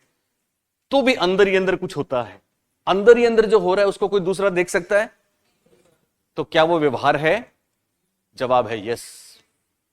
तो भी अंदर ही अंदर कुछ होता है। अंदर ही अंदर जो हो रहा है उसको कोई दूसरा देख सकता है, तो क्या वो व्यवहार है? जवाब है यस,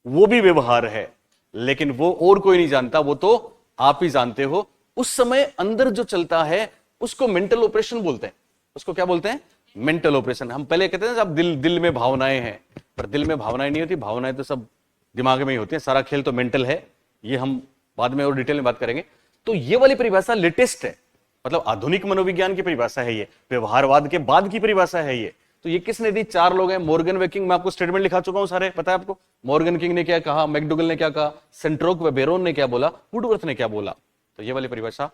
वो भी व्यवहार है, लेकिन वो और कोई नहीं जानता, वो तो आप ही जानते हो। उस समय अंदर जो चलता है उसको मेंटल ऑपरेशन बोलते हैं। उसको क्या बोलते हैं? Mental operation. हम पहले कहते हैं अब दिल में भावनाएं हैं, पर दिल में भावनाएं नहीं होती, भावनाएं तो सब दिमाग में ही होती है। सारा खेल तो मेंटल है, ये हम बाद में और डिटेल में बात करेंगे। तो ये वाली परिभाषा लेटेस्ट है, मतलब आधुनिक मनोविज्ञान की परिभाषा है, ये व्यवहारवाद के बाद की परिभाषा है ये। तो ये किसने दी? 4 लोग हैं। मॉर्गन वे किंग, मैं आपको स्टेटमेंट लिखा चुका हूं सारे, पता है आपको मॉर्गन किंग ने क्या कहा, मैकडोगल ने क्या कहा, सेंट्रोक व बेरोन ने क्या बोला, वुडवर्थ ने क्या बोला। तो ये वाली परिभाषा,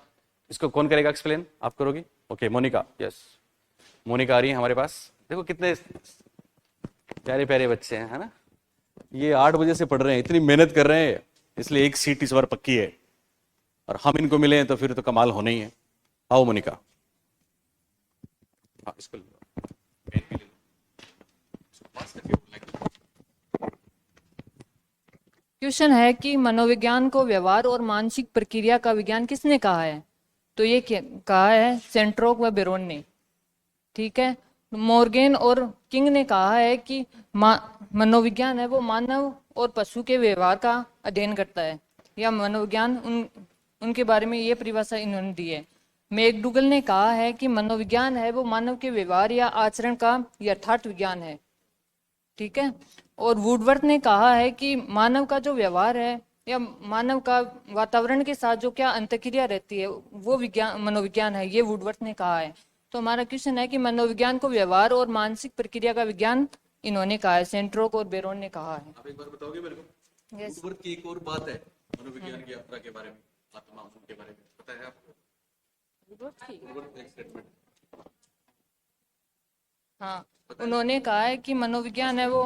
इसको कौन करेगा एक्सप्लेन? आप करोगे? ओके, मोनिका। यस, मोनिका आ रही है हमारे पास। देखो कितने प्यारे प्यारे बच्चे हैं, है ना। ये 8 बजे से पढ़ रहे हैं, इतनी मेहनत कर रहे हैं, इसलिए एक सीट इस बार पक्की है, और हम इनको मिले हैं तो फिर तो कमाल होना ही है। आओ मोनिका। हाँ, इसको क्वेश्चन है कि मनोविज्ञान को व्यवहार और मानसिक प्रक्रिया का विज्ञान किसने कहा है? तो ये कहा है सेंट्रोक व बेरोन ने, ठीक है। मॉर्गन और किंग ने कहा है कि मनोविज्ञान है वो मानव और पशु के व्यवहार का अध्ययन करता है, या मनोविज्ञान उनके बारे में ये परिभाषा इन्होंने दी है। मैकडोगल ने कहा है कि मनोविज्ञान है वो मानव के व्यवहार या आचरण का यथार्थ विज्ञान है, ठीक है। और वुडवर्थ ने कहा है कि मानव का जो व्यवहार है या मानव का वातावरण के साथ जो क्या अंतक्रिया रहती है वो विज्ञान मनोविज्ञान है, ये वुडवर्थ ने कहा है। तो हमारा क्वेश्चन है कि मनोविज्ञान को व्यवहार और मानसिक प्रक्रिया का विज्ञान इन्होंने कहा है, सेंट्रोक और बेरोन ने कहा है। आप एक बार बताओगे मेरे को? Yes. वुडवर्थ की एक और बात है मनोविज्ञान की यात्रा के बारे में, आत्मा के बारे में पता है आपको? वुडवर्थ एक स्टेटमेंट, हाँ, उन्होंने कहा है कि मनोविज्ञान है वो,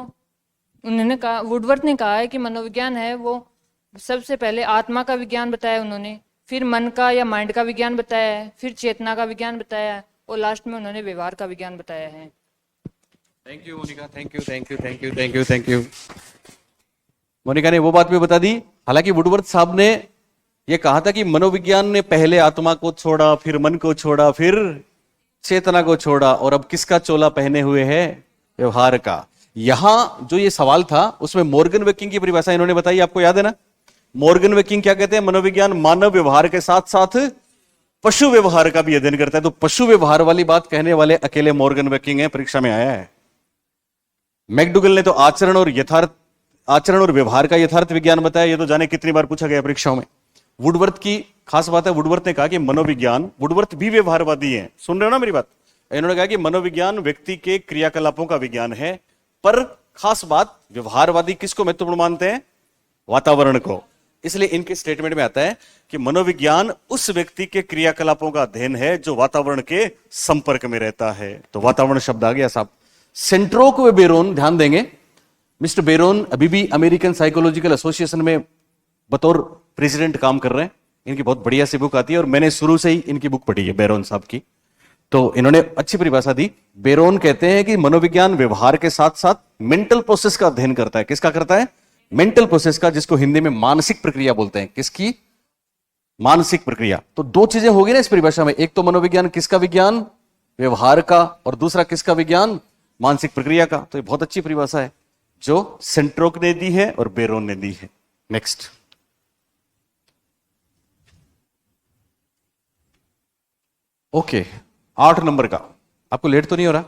उन्होंने कहा, वुडवर्थ ने कहा है कि मनोविज्ञान है वो सबसे पहले आत्मा का विज्ञान बताया उन्होंने, फिर मन का या माइंड का विज्ञान बताया है, फिर चेतना का विज्ञान बताया है, और लास्ट में उन्होंने व्यवहार का विज्ञान बताया है। Thank you Monica, thank you thank you thank you thank you thank you. Monica ने वो बात भी बता दी। हालांकि वुडवर्थ साहब ने ये कहा था कि मनोविज्ञान ने पहले आत्मा को छोड़ा, फिर मन को छोड़ा, फिर चेतना को छोड़ा, और अब किसका चोला पहने हुए है? व्यवहार का। यहां जो ये सवाल था उसमें मॉर्गन वे किंग की परिभाषा इन्होंने बताई, आपको याद है ना? मॉर्गन वे किंग क्या कहते हैं? मनोविज्ञान मानव व्यवहार के साथ साथ पशु व्यवहार का भी अध्ययन करता है। तो पशु व्यवहार वाली बात कहने वाले अकेले मॉर्गन वे किंग है, परीक्षा में आया है। मैकडोगल ने तो आचरण और व्यवहार का यथार्थ विज्ञान बताया, ये तो जाने कितनी बार पूछा गया परीक्षाओं में। वुडवर्थ की खास बात है, वुडवर्थ ने कहा कि मनोविज्ञान, वुडवर्थ भी व्यवहारवादी हैं, सुन रहे हो ना मेरी बात? इन्होंने कहा कि मनोविज्ञान व्यक्ति के क्रियाकलापों का विज्ञान है, पर खास बात व्यवहारवादी किसको महत्वपूर्ण मानते हैं? वातावरण को। इसलिए इनके स्टेटमेंट में आता है कि मनोविज्ञान उस व्यक्ति के क्रियाकलापों का अध्ययन है जो वातावरण के संपर्क में रहता है। तो वातावरण शब्द आ गया साहब। सेंट्रोक व बेरोन, ध्यान देंगे, मिस्टर बेरोन अभी भी अमेरिकन साइकोलॉजिकल एसोसिएशन में बतौर प्रेसिडेंट काम कर रहे हैं। इनकी बहुत बढ़िया सी बुक आती है और मैंने शुरू से ही इनकी बुक पढ़ी है बेरोन साहब की। तो इन्होंने अच्छी परिभाषा दी। बेरोन कहते हैं कि मनोविज्ञान व्यवहार के साथ साथ मेंटल प्रोसेस का अध्ययन करता है। किसका करता है? मेंटल प्रोसेस का, जिसको हिंदी में मानसिक प्रक्रिया बोलते हैं। किसकी? मानसिक प्रक्रिया। तो दो चीजें होगी ना इस परिभाषा में, एक तो मनोविज्ञान किसका विज्ञान? व्यवहार का, और दूसरा किसका विज्ञान? मानसिक प्रक्रिया का। तो ये बहुत अच्छी परिभाषा है जो सेंट्रोक ने दी है और बेरोन ने दी है। नेक्स्ट, ओके, 8 नंबर का। आपको लेट तो नहीं हो रहा?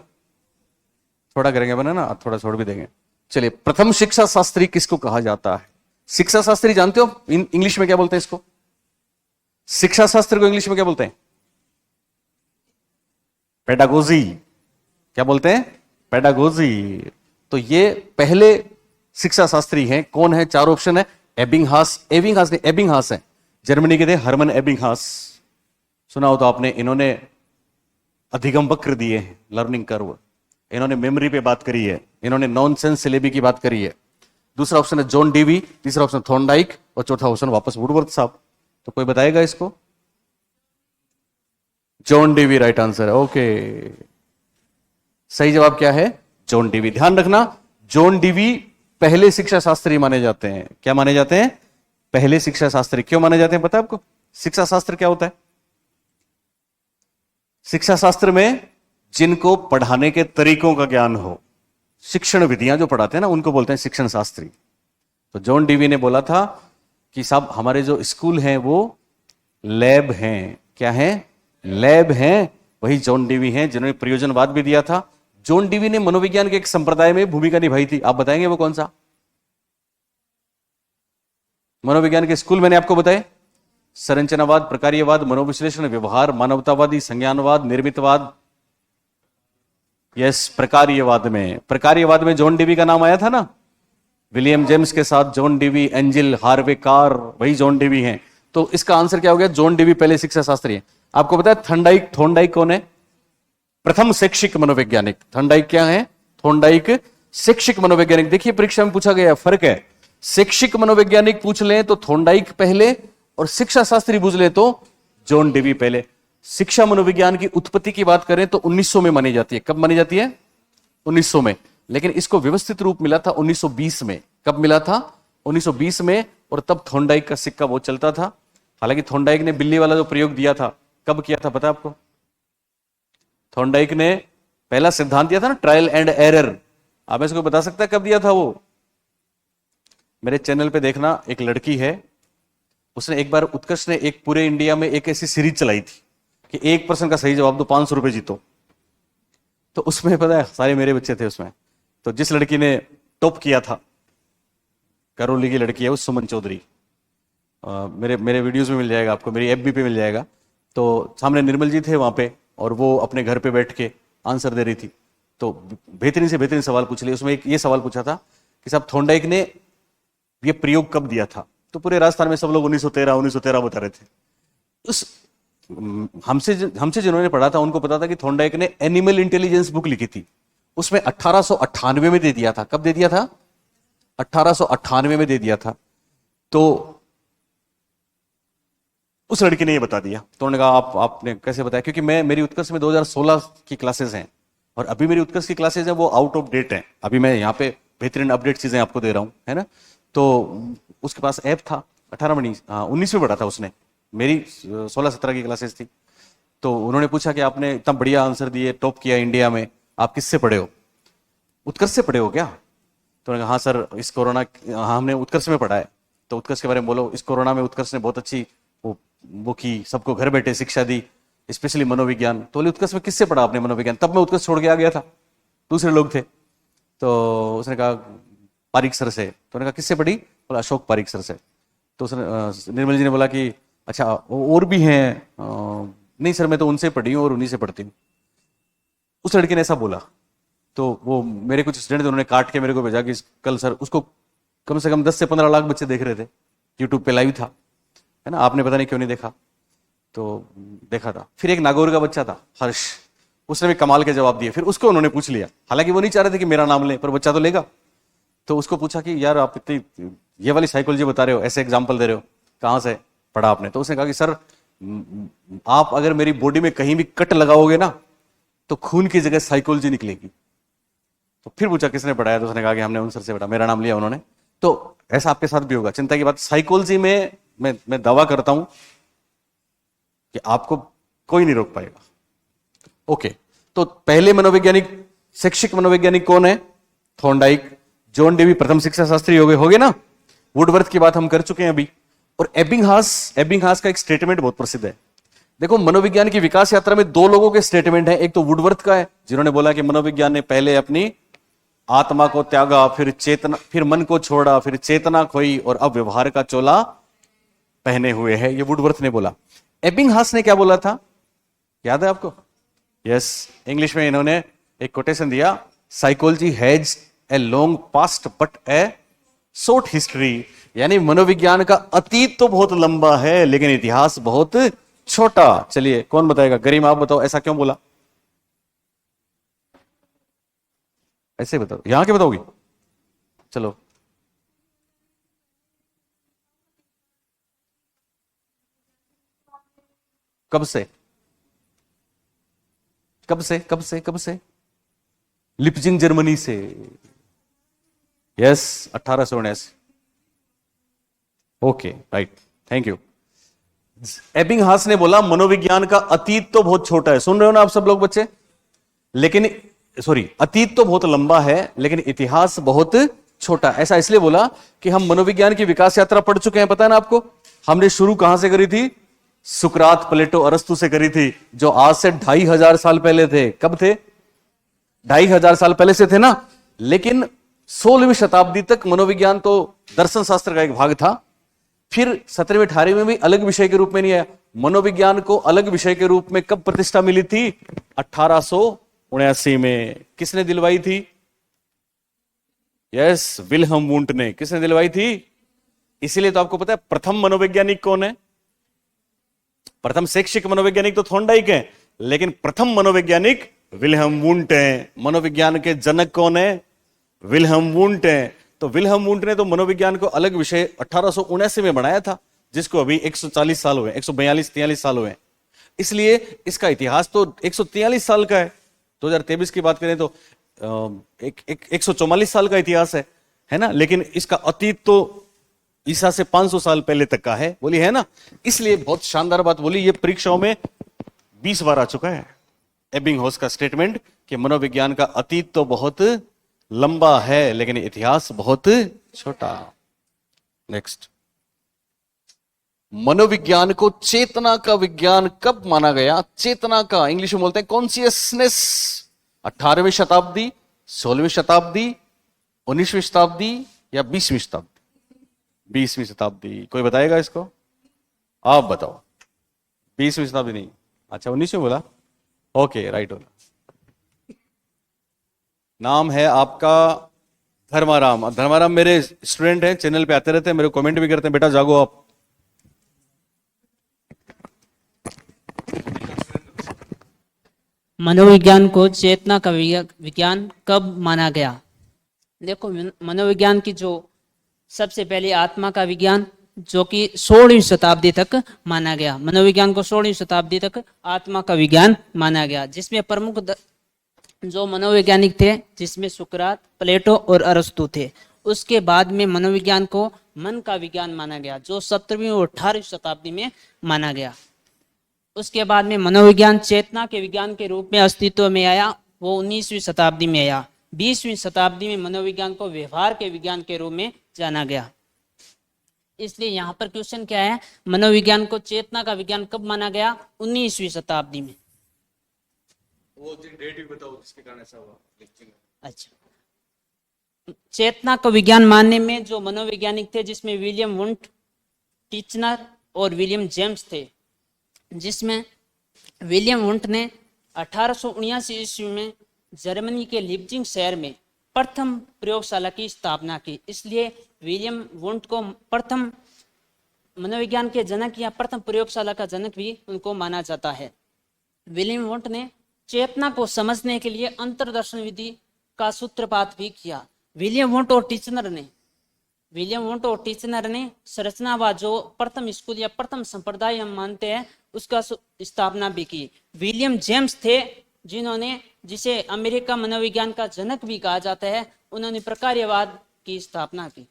थोड़ा करेंगे बना ना, थोड़ा छोड़ भी देंगे। चलिए, प्रथम शिक्षा शास्त्री किसको कहा जाता है? शिक्षा शास्त्री जानते हो इंग्लिश में क्या बोलते हैं इसको? शिक्षा शास्त्र को इंग्लिश में क्या बोलते हैं? पेडागोजी। क्या बोलते हैं? पेडागोजी। तो ये पहले शिक्षा शास्त्री हैं। कौन है? 4 ऑप्शन है। एबिंगहास, एबिंगहास नहीं, एबिंगहास है, जर्मनी के थे हरमन एबिंगहास, सुना हो तो आपने। इन्होंने अधिगम वक्र दिए हैं, लर्निंग कर्व। इन्होंने मेमोरी पे बात करी है। इन्होंने नॉनसेंस सिलेबी की बात करी है। दूसरा ऑप्शन है जॉन डीवी, तीसरा ऑप्शन थॉर्नडाइक, और चौथा ऑप्शन वापस वुडवर्थ साहब। तो कोई बताएगा इसको? जॉन डीवी राइट आंसर है। ओके, सही जवाब क्या है? John Dewey. ध्यान रखना, जॉन डीवी पहले शिक्षा शास्त्री माने जाते हैं। क्या माने जाते हैं? पहले शिक्षा शास्त्री। क्यों माने जाते हैं पता है आपको? शिक्षा शास्त्र क्या होता है? शिक्षा शास्त्र में जिनको पढ़ाने के तरीकों का ज्ञान हो, शिक्षण विधियां जो पढ़ाते हैं ना, उनको बोलते हैं शिक्षण शास्त्री। तो जॉन डीवी ने बोला था कि साहब हमारे जो स्कूल हैं वो लैब हैं। क्या है? लैब हैं। वही जॉन डीवी हैं जिन्होंने प्रयोजनवाद भी दिया था। जॉन डीवी ने मनोविज्ञान के एक संप्रदाय में भूमिका निभाई थी। आप बताएंगे वो कौन सा? मनोविज्ञान के स्कूल मैंने आपको बताए, संरचनावाद, प्रकार्यवाद, मनोविश्लेषण, व्यवहार, मानवतावादी, संज्ञानवाद, निर्मितवाद। यस, प्रकार्यवाद में जॉन डीवी का नाम आया था ना, विलियम जेम्स के साथ John Dewey, angel, Harvey car, वही जॉन डीवी हैं। तो इसका आंसर क्या हो गया? जॉन डीवी पहले शिक्षा शास्त्री है। आपको पता है थॉर्नडाइक कौन है? प्रथम शैक्षिक मनोवैज्ञानिक। थॉर्नडाइक क्या है? थॉर्नडाइक शैक्षिक मनोवैज्ञानिक। देखिए परीक्षा में पूछा गया, फर्क है। शैक्षिक मनोवैज्ञानिक पूछ ले तो थॉर्नडाइक पहले, और शिक्षा शास्त्री पूछ ले तो जॉन डीवी पहले। शिक्षा मनोविज्ञान की उत्पत्ति की बात करें तो 1900 में मानी जाती है। कब मानी जाती है? 1900 में। लेकिन इसको व्यवस्थित रूप मिला था 1920 में। कब मिला था? 1920 में। और तब थॉर्नडाइक का सिक्का बहुत चलता था। हालांकि थॉर्नडाइक ने बिल्ली वाला जो प्रयोग दिया था, कब किया था पता है आपको? थॉर्नडाइक ने पहला सिद्धांत दिया था ना, ट्रायल एंड एरर। आप इसको बता सकता है कब दिया था वो? मेरे चैनल पे देखना, एक लड़की है, उसने एक बार, उत्कर्ष ने एक पूरे इंडिया में एक ऐसी सीरीज चलाई थी कि 1% का सही जवाब दो 500 रुपए जीतो। तो उसमें पता है सारे मेरे बच्चे थे उसमें। तो जिस लड़की ने टॉप किया था, करौली की लड़की है, वो सुमन चौधरी। मेरे वीडियोस में मिल जाएगा आपको, मेरी एफबी पे मिल जाएगा। तो सामने निर्मल जी थे वहां पे, और वो अपने घर पे बैठ के आंसर दे रही थी। तो बेहतरीन से बेहतरीन सवाल पूछ लिया। उसमें एक ये सवाल पूछा था कि साहब थॉर्नडाइक ने ये प्रयोग कब दिया था? तो पूरे राजस्थान में सब लोग 1913 बता रहे थे। उस हमसे जिन्होंने पढ़ा था उनको पता था कि थॉर्नडाइक ने एनिमल इंटेलिजेंस बुक लिखी थी। उसमें 1898 में दे दिया था। कब दे दिया था? 1898 में दे दिया था। तो उस लड़की ने ये बता दिया। तो उन्होंने कहा आपने कैसे बताया? क्योंकि मेरी उत्कर्ष में 2016 की क्लासेस हैं, और अभी मेरी उत्कर्ष की क्लासेस हैं वो आउट ऑफ डेट हैं। अभी मैं यहाँ पे बेहतरीन अपडेट चीजें आपको दे रहा हूँ, है ना। तो उसके पास ऐप था, 18 में नहीं, 19 में पढ़ा था उसने। मेरी 16-17 की क्लासेस थी। तो उन्होंने पूछा कि आपने इतना बढ़िया आंसर दिए, टॉप किया इंडिया में, आप किससे पढ़े हो? उत्कर्ष से पढ़े हो क्या? तो उन्होंने कहा हाँ सर, इस कोरोना, हाँ हमने उत्कर्ष में पढ़ा है। तो उत्कर्ष के बारे में बोलो। इस कोरोना में उत्कर्ष ने बहुत अच्छी वो की, सबको घर बैठे शिक्षा दी, स्पेशली मनोविज्ञान। तो बोले उत्कर्ष में किससे पढ़ा आपने मनोविज्ञान? तब मैं उत्कर्ष छोड़ के आ गया था, दूसरे लोग थे। तो उसने कहा पारीक सर से। तो उन्होंने कहा किससे पढ़ी? बोला अशोक पारीक सर से। तो उसने, निर्मल जी ने बोला कि अच्छा और भी हैं? नहीं सर, मैं तो उनसे पढ़ी हूँ और उन्हीं से पढ़ती हूँ। उस लड़के ने ऐसा बोला। तो वो मेरे कुछ स्टूडेंट थे, उन्होंने काट के मेरे को भेजा कि कल सर, उसको कम से कम 10 से 15 लाख बच्चे देख रहे थे यूट्यूब पे लाइव था, है ना, आपने पता नहीं क्यों नहीं देखा, तो देखा था। फिर एक नागौर का बच्चा था हर्ष, उसने भी कमाल के जवाब दिए। फिर उसको उन्होंने पूछ लिया, हालांकि वो नहीं चाह रहे थे कि मेरा नाम ले, पर बच्चा तो लेगा। तो उसको पूछा कि यार आप इतनी ये वाली साइकोलॉजी बता रहे हो, ऐसे एग्जाम्पल दे रहे हो, कहाँ से पढ़ा आपने? तो उसने कहा कि सर आप अगर मेरी बॉडी में कहीं भी कट लगाओगे ना तो खून की जगह साइकोलॉजी निकलेगी। तो फिर पूछा किसने पढ़ाया, तो उसने कहा कि हमने उन सर से पढ़ा, मेरा नाम लिया उन्होंने। तो ऐसा आपके साथ भी होगा, चिंता की बात। साइकोलॉजी में मैं दावा करता हूं कि आपको कोई नहीं रोक पाएगा। ओके, तो पहले मनोवैज्ञानिक, शैक्षिक मनोवैज्ञानिक कौन है? थॉर्नडाइक। जॉन डेवी प्रथम शिक्षा शास्त्री हो गए ना। वुडवर्थ की बात हम कर चुके हैं अभी। और एबिंगहास का एक स्टेटमेंट बहुत प्रसिद्ध है। देखो, मनोविज्ञान की विकास यात्रा में दो लोगों के स्टेटमेंट हैं। एक तो वुडवर्थ का है, जिन्होंने बोला कि मनोविज्ञान ने पहले अपनी आत्मा को त्यागा, फिर चेतना, फिर मन को छोड़ा, फिर चेतना खोई और अब व्यवहार का चोला पहने हुए है। ये वुडवर्थ ने बोला। एबिंगहास ने क्या बोला था, याद है आपको? यस, इंग्लिश में इन्होंने एक कोटेशन दिया, psychology has a long past but A short history. यानी मनोविज्ञान का अतीत तो बहुत लंबा है लेकिन इतिहास बहुत छोटा। चलिए, कौन बताएगा? गरिमा, आप बताओ, ऐसा क्यों बोला? ऐसे बताओ, यहां क्या बताओगी? चलो, कब से कब से कब से कब से? लिप्जिंग, जर्मनी से। Yes, 1879। Okay, right, thank you. Ebbinghaus ने बोला मनोविज्ञान का अतीत तो बहुत छोटा है। सुन रहे हो ना आप सब लोग बच्चे? लेकिन अतीत तो बहुत लंबा है लेकिन इतिहास बहुत छोटा। ऐसा इसलिए बोला कि हम मनोविज्ञान की विकास यात्रा पढ़ चुके हैं, पता है ना आपको? हमने शुरू कहां से करी थी? सुकरात, प्लेटो, अरस्तु से करी थी, जो आज से 2500 साल पहले थे। कब थे? 2500 साल पहले से थे ना। लेकिन 16वीं शताब्दी तक मनोविज्ञान तो दर्शन शास्त्र का एक भाग था। फिर 17वीं 18वीं में भी अलग विषय के रूप में नहीं आया। मनोविज्ञान को अलग विषय के रूप में कब प्रतिष्ठा मिली थी? 1879 में। किसने दिलवाई थी? यस, विल्हम वुंट ने। किसने दिलवाई थी? इसीलिए तो आपको पता है प्रथम मनोवैज्ञानिक कौन है? प्रथम शैक्षिक मनोवैज्ञानिक तो थॉर्नडाइक है, लेकिन प्रथम मनोवैज्ञानिक विल्हम वुंट है। मनोविज्ञान के जनक कौन है? विल्हम वुंट है। तो विल्हम वुंट ने तो मनोविज्ञान को अलग विषय 1879 में बनाया था, जिसको अभी 140 साल हुए, 142-43 साल हुए। इसलिए इसका इतिहास तो 143 साल का है। 2023 की बात करें तो 144 साल का इतिहास है ना। लेकिन इसका अतीत तो ईसा से 500 साल पहले तक का है, बोली है ना। इसलिए बहुत शानदार बात बोली, ये परीक्षाओं में 20 बार आ चुका है एबिंगहास का स्टेटमेंट कि मनोविज्ञान का अतीत तो बहुत लंबा है लेकिन इतिहास बहुत छोटा। नेक्स्ट, मनोविज्ञान को चेतना का विज्ञान कब माना गया? चेतना का इंग्लिश में बोलते हैं कॉन्शियसनेस। 18वीं शताब्दी, 16वीं शताब्दी, 19वीं शताब्दी या 20वीं शताब्दी? 20वीं शताब्दी। कोई बताएगा इसको? आप बताओ। 20वीं शताब्दी नहीं, अच्छा 19वीं बोला। ओके, राइट बोला। नाम है आपका धर्माराम। धर्माराम मेरे स्टूडेंट हैं, चैनल पे आते रहते हैं, मेरे कमेंट भी करते हैं, बेटा जागो आप। मनोविज्ञान को चेतना का विज्ञान कब माना गया? देखो, मनोविज्ञान की जो सबसे पहले आत्मा का विज्ञान, जो कि 16वीं शताब्दी तक माना गया। मनोविज्ञान को 16वीं शताब्दी तक आत्मा का विज्ञान माना गया, जिसमें प्रमुख जो मनोवैज्ञानिक थे, जिसमें सुकरात, प्लेटो और अरस्तु थे। उसके बाद में मनोविज्ञान को मन का विज्ञान माना गया, जो 17वीं और 18वीं शताब्दी में माना गया। उसके बाद में मनोविज्ञान चेतना के विज्ञान के रूप में अस्तित्व में आया, वो 19वीं शताब्दी में आया। 20वीं शताब्दी में मनोविज्ञान को व्यवहार के विज्ञान के रूप में जाना गया। इसलिए यहाँ पर क्वेश्चन क्या है, मनोविज्ञान को चेतना का विज्ञान कब माना गया? 19वीं शताब्दी में। वो डेट भी बताओ जिसके कारण ऐसा हुआ। अच्छा, चेतना को विज्ञान मानने में जो मनोवैज्ञानिक थे, जिसमें विलियम वुंट, टीचनर और विलियम जेम्स थे, जिसमें विलियम वुंट ने 1879 ईस्वी में जर्मनी के लिप्जिंग शहर में प्रथम प्रयोगशाला की स्थापना की। इसलिए विलियम वुंट को प्रथम मनोविज्ञान के जनक या प्रथम प्रयोगशाला का जनक भी उनको माना जाता है। विलियम वुंट ने चेतना को समझने के लिए अंतर्दर्शन विधि का सूत्रपात भी किया। विलियम वुंट और टीचनर ने संरचनावाद जो प्रथम स्कूल या प्रथम संप्रदाय हम मानते हैं उसका स्थापना भी की। विलियम जेम्स थे जिन्होंने, जिसे अमेरिका मनोविज्ञान का जनक भी कहा जाता है, उन्होंने प्रकार्यवाद की स्थापना की।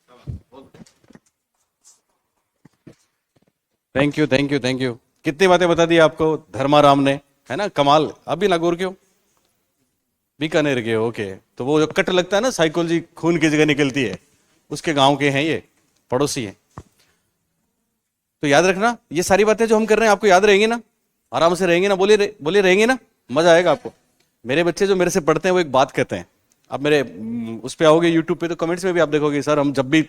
Thank you thank you thank you. कितनी बातें बता दी आपको धर्माराम ने, है ना, कमाल। अभी नागौर के हो, बीकानेर के हो, ओके। तो वो जो कट लगता है ना, साइकोलॉजी खून की जगह निकलती है, उसके गांव के हैं, ये पड़ोसी हैं। तो याद रखना, ये सारी बातें जो हम कर रहे हैं आपको याद रहेंगी ना, आराम से रहेंगे ना, बोलिए रहेंगे ना, मजा आएगा आपको। मेरे बच्चे जो मेरे से पढ़ते हैं वो एक बात कहते हैं, आप मेरे उस पे आओगे यूट्यूब पे तो कमेंट्स में भी आप देखोगे, सर हम जब भी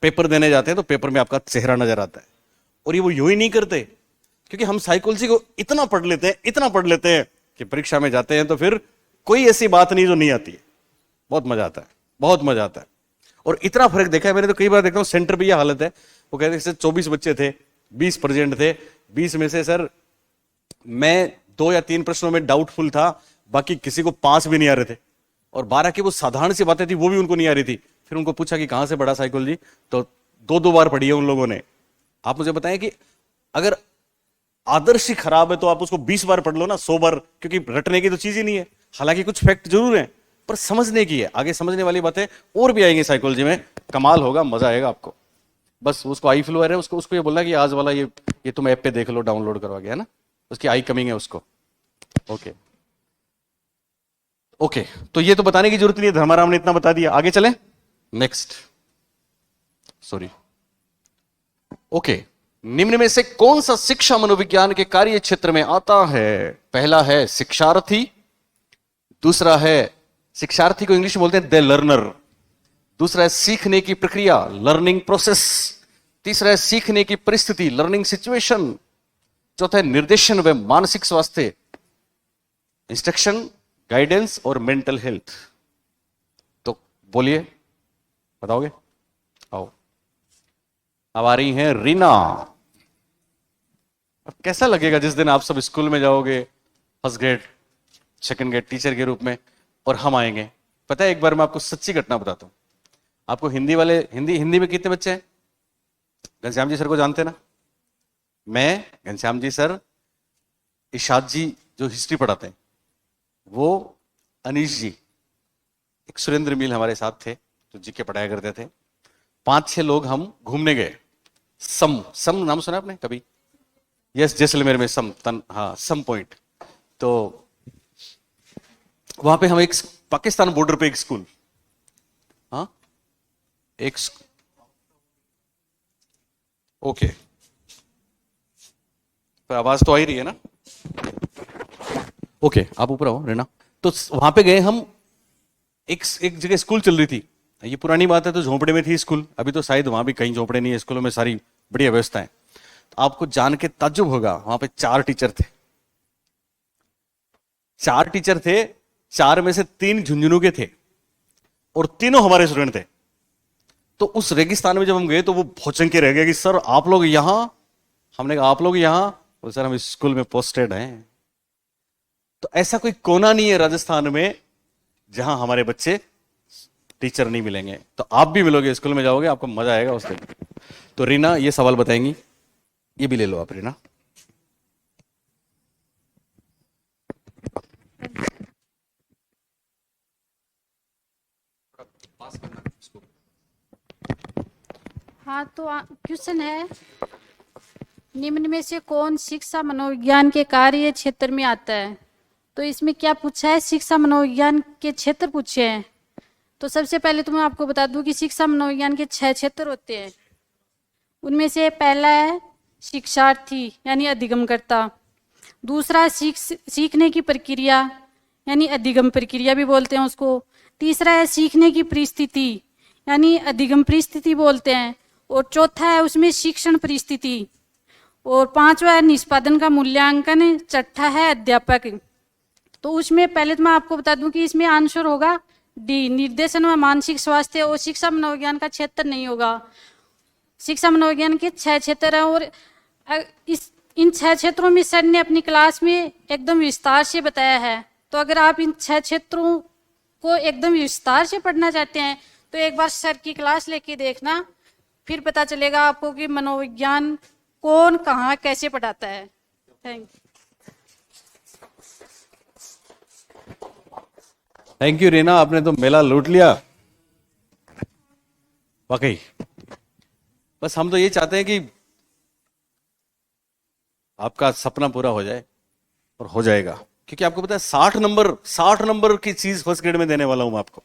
पेपर देने जाते हैं तो पेपर में आपका चेहरा नजर आता है। और ये वो यूं ही नहीं करते, क्योंकि हम साइकोलॉजी को इतना पढ़ लेते हैं कि परीक्षा में जाते हैं तो फिर कोई ऐसी बात नहीं जो नहीं आती है। बहुत मजा आता है, बहुत मजा आता है। और इतना फर्क देखा है मैंने, तो कई बार देखता हूँ सेंटर पे ये हालत है, वो कहते हैं 24 बच्चे थे, 20 प्रेजेंट थे, 20 में से सर मैं 2 या 3 प्रश्नों में डाउटफुल था, बाकी किसी को 5 भी नहीं आ रहे थे, और 12 की वो साधारण सी बातें थी वो भी उनको नहीं आ रही थी। फिर उनको पूछा कि कहां से पढ़ा साइकोलॉजी, तो 2-2 बार पढ़ी है उन लोगों ने। आप मुझे बताएं कि अगर आदर्श ही खराब है तो आप उसको 20 बार पढ़ लो ना, 100 बार, क्योंकि रटने की तो चीज ही नहीं है। हालांकि कुछ फैक्ट जरूर है पर समझने की है, आगे समझने वाली बातें और भी आएंगी साइकोलॉजी में, कमाल होगा, मजा आएगा आपको। बस उसको आई फ्लो है, उसको ये बोलना कि आज वाला ये तुम ऐप पे देख लो, डाउनलोड करवा के, है ना, उसकी आई कमिंग है उसको। ओके, तो ये तो बताने की जरूरत नहीं है, धर्माराम ने इतना बता दिया। आगे चलें, नेक्स्ट, सॉरी। ओके, निम्न में से कौन सा शिक्षा मनोविज्ञान के कार्य क्षेत्र में आता है? पहला है शिक्षार्थी, दूसरा है, शिक्षार्थी को इंग्लिश में बोलते हैं द लर्नर, दूसरा है सीखने की प्रक्रिया, लर्निंग प्रोसेस, तीसरा है सीखने की परिस्थिति, लर्निंग सिचुएशन, चौथा है निर्देशन व मानसिक स्वास्थ्य, इंस्ट्रक्शन, गाइडेंस और मेंटल हेल्थ। तो बोलिए, बताओगे? आओ, अब आ रही हैं रीना। अब कैसा लगेगा जिस दिन आप सब स्कूल में जाओगे, first grade, second grade teacher के रूप में, और हम आएंगे। पता है, एक बार मैं आपको सच्ची घटना बताता हूं। आपको हिंदी में कितने बच्चे हैं? घनश्याम जी सर को जानते ना? मैं, घनश्याम जी सर, इशाद जी जो हिस्ट्री पढ़ाते हैं, वो अनीश जी, एक सुरेंद्र मील हमारे साथ थे जो जीके पढ़ाया करते थे। 5-6 लोग हम घूमने गए। सम नाम सुना आपने कभी? यस, जैसलमेर में सम पॉइंट। तो वहां पे हम एक पाकिस्तान बॉर्डर पे एक स्कूल, ओके, पर आवाज तो आ ही रही है ना? ओके, आप ऊपर आओ रेना। तो वहां पे गए हम, एक जगह स्कूल चल रही थी। ये पुरानी बात है, तो झोंपड़े में थी स्कूल, अभी तो शायद वहां भी कहीं झोंपड़े नहीं है, स्कूलों में सारी बढ़िया व्यवस्था है। तो आपको जान के ताज्जुब होगा, वहां पे 4 टीचर थे। 4 टीचर थे, 4 में से 3 झुंझुनू के थे और तीनों हमारे स्टूडेंट थे। तो उस रेगिस्तान में जब हम गए तो वो भौचंग के रह गए कि सर आप लोग यहां। हमने कहा आप लोग यहां? बोले सर हम इस स्कूल में पोस्टेड हैं। तो ऐसा कोई कोना नहीं है राजस्थान में जहां हमारे बच्चे टीचर नहीं मिलेंगे। तो आप भी मिलोगे, स्कूल में जाओगे, आपको मजा आएगा उस दिन। तो रीना ये सवाल बताएंगी, ये भी ले लो आप रीना। हाँ, तो क्वेश्चन है, निम्न में से कौन शिक्षा मनोविज्ञान के कार्य क्षेत्र में आता है? तो इसमें क्या पूछा है? शिक्षा मनोविज्ञान के क्षेत्र पूछे हैं। तो सबसे पहले तो मैं आपको बता दूं कि शिक्षा मनोविज्ञान के 6 क्षेत्र होते हैं। उनमें से पहला है शिक्षार्थी यानी अधिगमकर्ता, दूसरा सीखने की प्रक्रिया यानी अधिगम प्रक्रिया भी बोलते हैं उसको, तीसरा है सीखने की परिस्थिति यानी अधिगम परिस्थिति बोलते हैं, और चौथा है उसमें शिक्षण परिस्थिति, और 5वां है निष्पादन का मूल्यांकन, छठा है अध्यापक। तो उसमें पहले तो मैं आपको बता दूं कि इसमें आंसर होगा डी, निर्देशन व मानसिक स्वास्थ्य, और शिक्षा मनोविज्ञान का क्षेत्र नहीं होगा। शिक्षा मनोविज्ञान के 6 क्षेत्र हैं और इन 6 क्षेत्रों में सर ने अपनी क्लास में एकदम विस्तार से बताया है। तो अगर आप इन 6 क्षेत्रों को एकदम विस्तार से पढ़ना चाहते हैं तो एक बार सर की क्लास लेके देखना, फिर पता चलेगा आपको कि मनोविज्ञान कौन कहाँ कैसे पढ़ाता है। Thank you. Thank you Reena, आपने तो मेला लूट लिया वाकई। बस हम तो ये चाहते हैं कि आपका सपना पूरा हो जाए, और हो जाएगा, क्योंकि आपको पता है 60 नंबर की चीज फर्स्ट ग्रेड में देने वाला हूं मैं आपको,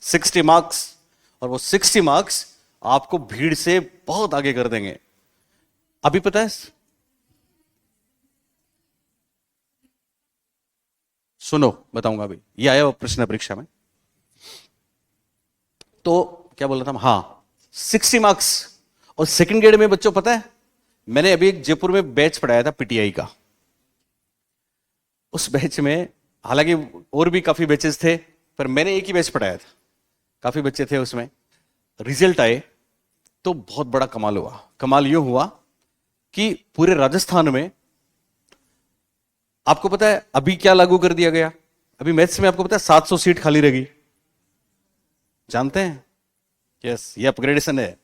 60 मार्क्स। और वो 60 मार्क्स आपको भीड़ से बहुत आगे कर देंगे। अभी पता है, सुनो बताऊंगा अभी, ये आया वो प्रश्न परीक्षा में। तो क्या बोल रहा था, हाँ 60 मार्क्स। और सेकंड ग्रेड में बच्चों पता है, मैंने अभी एक जयपुर में बैच पढ़ाया था पीटीआई का। उस बैच में हालांकि और भी काफी बैचेस थे, पर मैंने एक ही बैच पढ़ाया था, काफी बच्चे थे उसमें। रिजल्ट आए तो बहुत बड़ा कमाल हुआ। कमाल यूं हुआ कि पूरे राजस्थान में, आपको पता है अभी क्या लागू कर दिया गया, अभी मैथ्स में आपको पता है 700 सीट खाली रहेगी, जानते हैं? यस, ये अपग्रेडेशन है।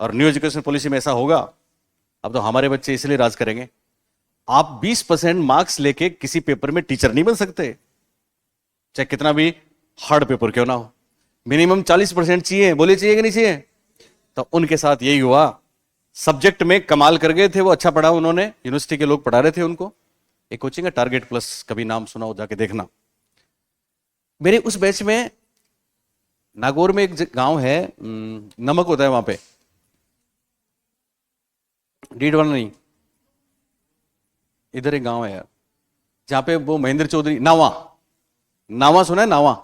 और न्यू एजुकेशन पॉलिसी में ऐसा होगा, अब तो हमारे बच्चे इसलिए राज करेंगे। आप 20% मार्क्स लेके किसी पेपर में टीचर नहीं बन सकते, चाहे कितना भी हार्ड पेपर क्यों ना हो। मिनिमम 40% चाहिए, बोले चाहिए कि नहीं चाहिए? तो उनके साथ यही हुआ, सब्जेक्ट में कमाल कर गए थे वो, अच्छा पढ़ा उन्होंने, यूनिवर्सिटी के लोग पढ़ा रहे थे उनको। एक कोचिंग है टारगेट प्लस, कभी नाम सुना हो जाके देखना। मेरे उस बैच में नागौर में एक गांव है, नमक होता है वहां पे, डीडवाना नहीं, इधर एक गांव है यार, जहां पे वो महेंद्र चौधरी, नावा सुना है? नावा,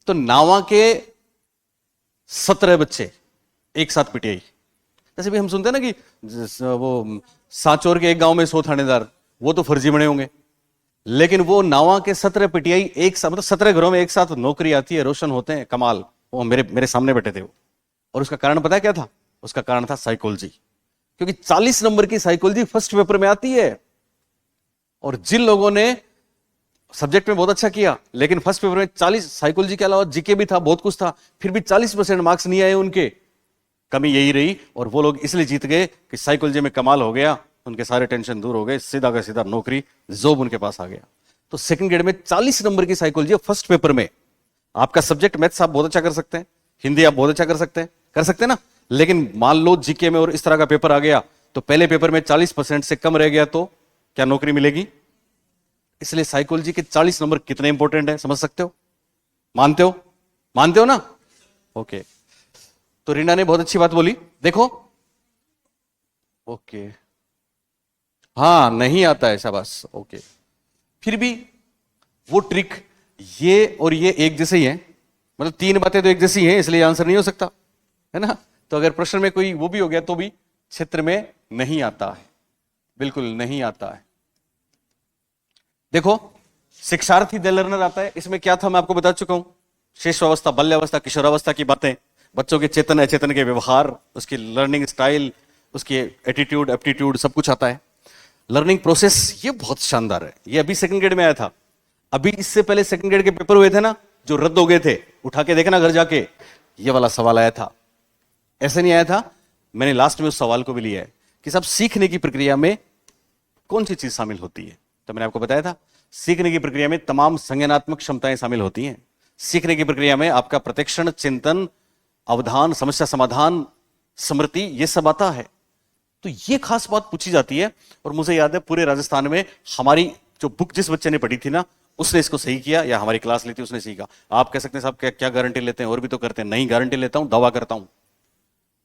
तो नावा के 17 बच्चे एक साथ पीटीआई। जैसे भी हम सुनते हैं ना कि वो सांचौर के एक गांव में 100 थानेदार, वो तो फर्जी बने होंगे, लेकिन वो नावा के 17 पीटीआई एक साथ, मतलब 17 घरों में एक साथ नौकरी आती है, रोशन होते हैं, कमाल। वो मेरे सामने बैठे थे वो। और उसका कारण पता है क्या था? उसका कारण था साइकोलॉजी, क्योंकि 40 नंबर की साइकोलॉजी फर्स्ट पेपर में आती है। और जिन लोगों ने सब्जेक्ट में बहुत अच्छा किया, लेकिन फर्स्ट पेपर में 40, साइकोलॉजी के अलावा जीके भी था, बहुत कुछ था, फिर भी 40% मार्क्स नहीं आए उनके, कमी यही रही। और वो लोग इसलिए जीत गए कि साइकोलॉजी में कमाल हो गया, उनके सारे टेंशन दूर हो गए, सीधा का सीधा नौकरी, जॉब उनके पास आ गया। तो सेकंड ग्रेड में 40 नंबर की साइकोलॉजी फर्स्ट पेपर में। आपका सब्जेक्ट मैथ्स आप बहुत अच्छा कर सकते हैं, हिंदी आप बहुत अच्छा कर सकते हैं ना, लेकिन मान लो जीके में और इस तरह का पेपर आ गया, तो पहले पेपर में 40% से कम रह गया तो क्या नौकरी मिलेगी? इसलिए साइकोलॉजी के 40 नंबर कितने इंपॉर्टेंट है, समझ सकते हो? मानते हो ना? ओके। तो रीना ने बहुत अच्छी बात बोली, देखो। ओके, हाँ नहीं आता है, शाबाश, ओके। फिर भी वो ट्रिक, ये और ये एक जैसे ही है, मतलब 3 बातें तो एक जैसी हैं, इसलिए आंसर नहीं हो सकता, है ना? तो अगर प्रश्न में कोई वो भी हो गया तो भी क्षेत्र में नहीं आता है, बिल्कुल नहीं आता है। देखो, शिक्षार्थी द लर्नर आता है, इसमें क्या था मैं आपको बता चुका हूं, शिशुअवस्था, बाल्यावस्था, किशोरावस्था की बातें, बच्चों के चेतन अचेतन के व्यवहार, उसकी लर्निंग स्टाइल, उसकी एटीट्यूड, एप्टीट्यूड, सब कुछ आता है। लर्निंग प्रोसेस, ये बहुत शानदार है। ये अभी सेकंड ग्रेड में आया था। अभी इससे पहले सेकंड ग्रेड के पेपर हुए थे ना, जो रद्द हो गए थे, उठा के देखना घर जाके, ये वाला सवाल आया था। ऐसे नहीं आया था, मैंने लास्ट में उस सवाल को भी लिया है कि सब सीखने की प्रक्रिया में कौन सी चीज शामिल होती है। तो मैंने आपको बताया था, सीखने की प्रक्रिया में तमाम संज्ञानात्मक क्षमताएं शामिल होती हैं। सीखने की प्रक्रिया में आपका प्रत्यक्षण, चिंतन, अवधान, समस्या समाधान, स्मृति, ये सब आता है। तो ये खास बात पूछी जाती है। और मुझे याद है पूरे राजस्थान में हमारी जो बुक जिस बच्चे ने पढ़ी थी ना, उसने इसको सही किया, या हमारी क्लास ली थी उसने सीखा। आप कह सकते हैं साहब क्या गारंटी लेते हैं, और भी तो करते हैं। नहीं गारंटी लेता हूं, दावा करता हूं,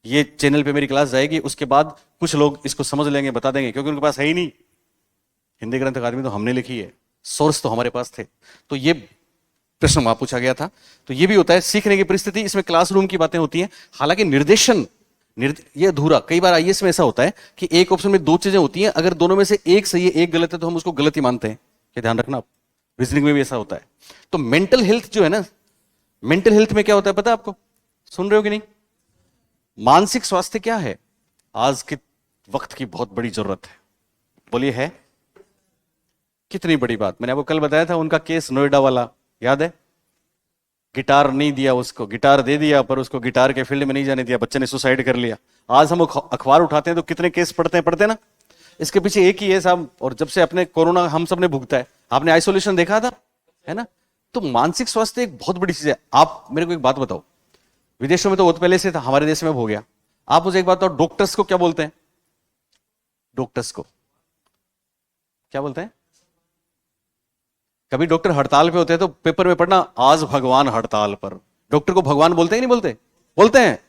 ये चैनल पे मेरी क्लास जाएगी, उसके बाद कुछ लोग इसको समझ लेंगे, बता देंगे, क्योंकि उनके पास है ही नहीं। हिंदी ग्रंथ अकादमी तो हमने लिखी है, सोर्स तो हमारे पास थे। तो ये प्रश्न वहां पूछा गया था। तो ये भी होता है सीखने की परिस्थिति, इसमें क्लासरूम की बातें होती हैं। हालांकि निर्देशन, ये अधूरा, कई बार आईएएस में ऐसा होता है कि एक ऑप्शन में 2 चीजें होती हैं, अगर दोनों में से एक सही है एक गलत है तो हम उसको गलत ही मानते हैं। ये ध्यान रखना आप, रीजनिंग में भी ऐसा होता है। तो मेंटल हेल्थ जो है ना, मेंटल हेल्थ में क्या होता है पता है आपको? सुन रहे हो कि नहीं? मानसिक स्वास्थ्य क्या है? आज के वक्त की बहुत बड़ी जरूरत है। बोलिए है कितनी बड़ी बात। मैंने आपको कल बताया था उनका केस नोएडा वाला, याद है? गिटार नहीं दिया उसको, गिटार दे दिया पर उसको गिटार के फील्ड में नहीं जाने दिया, बच्चे ने सुसाइड कर लिया। आज हम अखबार उठाते हैं तो कितने केस पढ़ते ना। इसके पीछे एक ही है साहब, और जब से अपने कोरोना हम सब ने भुगता है, आपने आइसोलेशन देखा था, है ना? तो मानसिक स्वास्थ्य एक बहुत बड़ी चीज है। आप मेरे को एक बात बताओ, विदेशों में तो बहुत पहले से था, हमारे देश में हो गया। आप मुझे एक बात बताओ, डॉक्टर्स को क्या बोलते हैं? डॉक्टर्स को क्या बोलते हैं? कभी डॉक्टर हड़ताल पे होते हैं तो पेपर में पढ़ना, आज भगवान हड़ताल पर। डॉक्टर को भगवान बोलते हैं कि नहीं बोलते? बोलते हैं।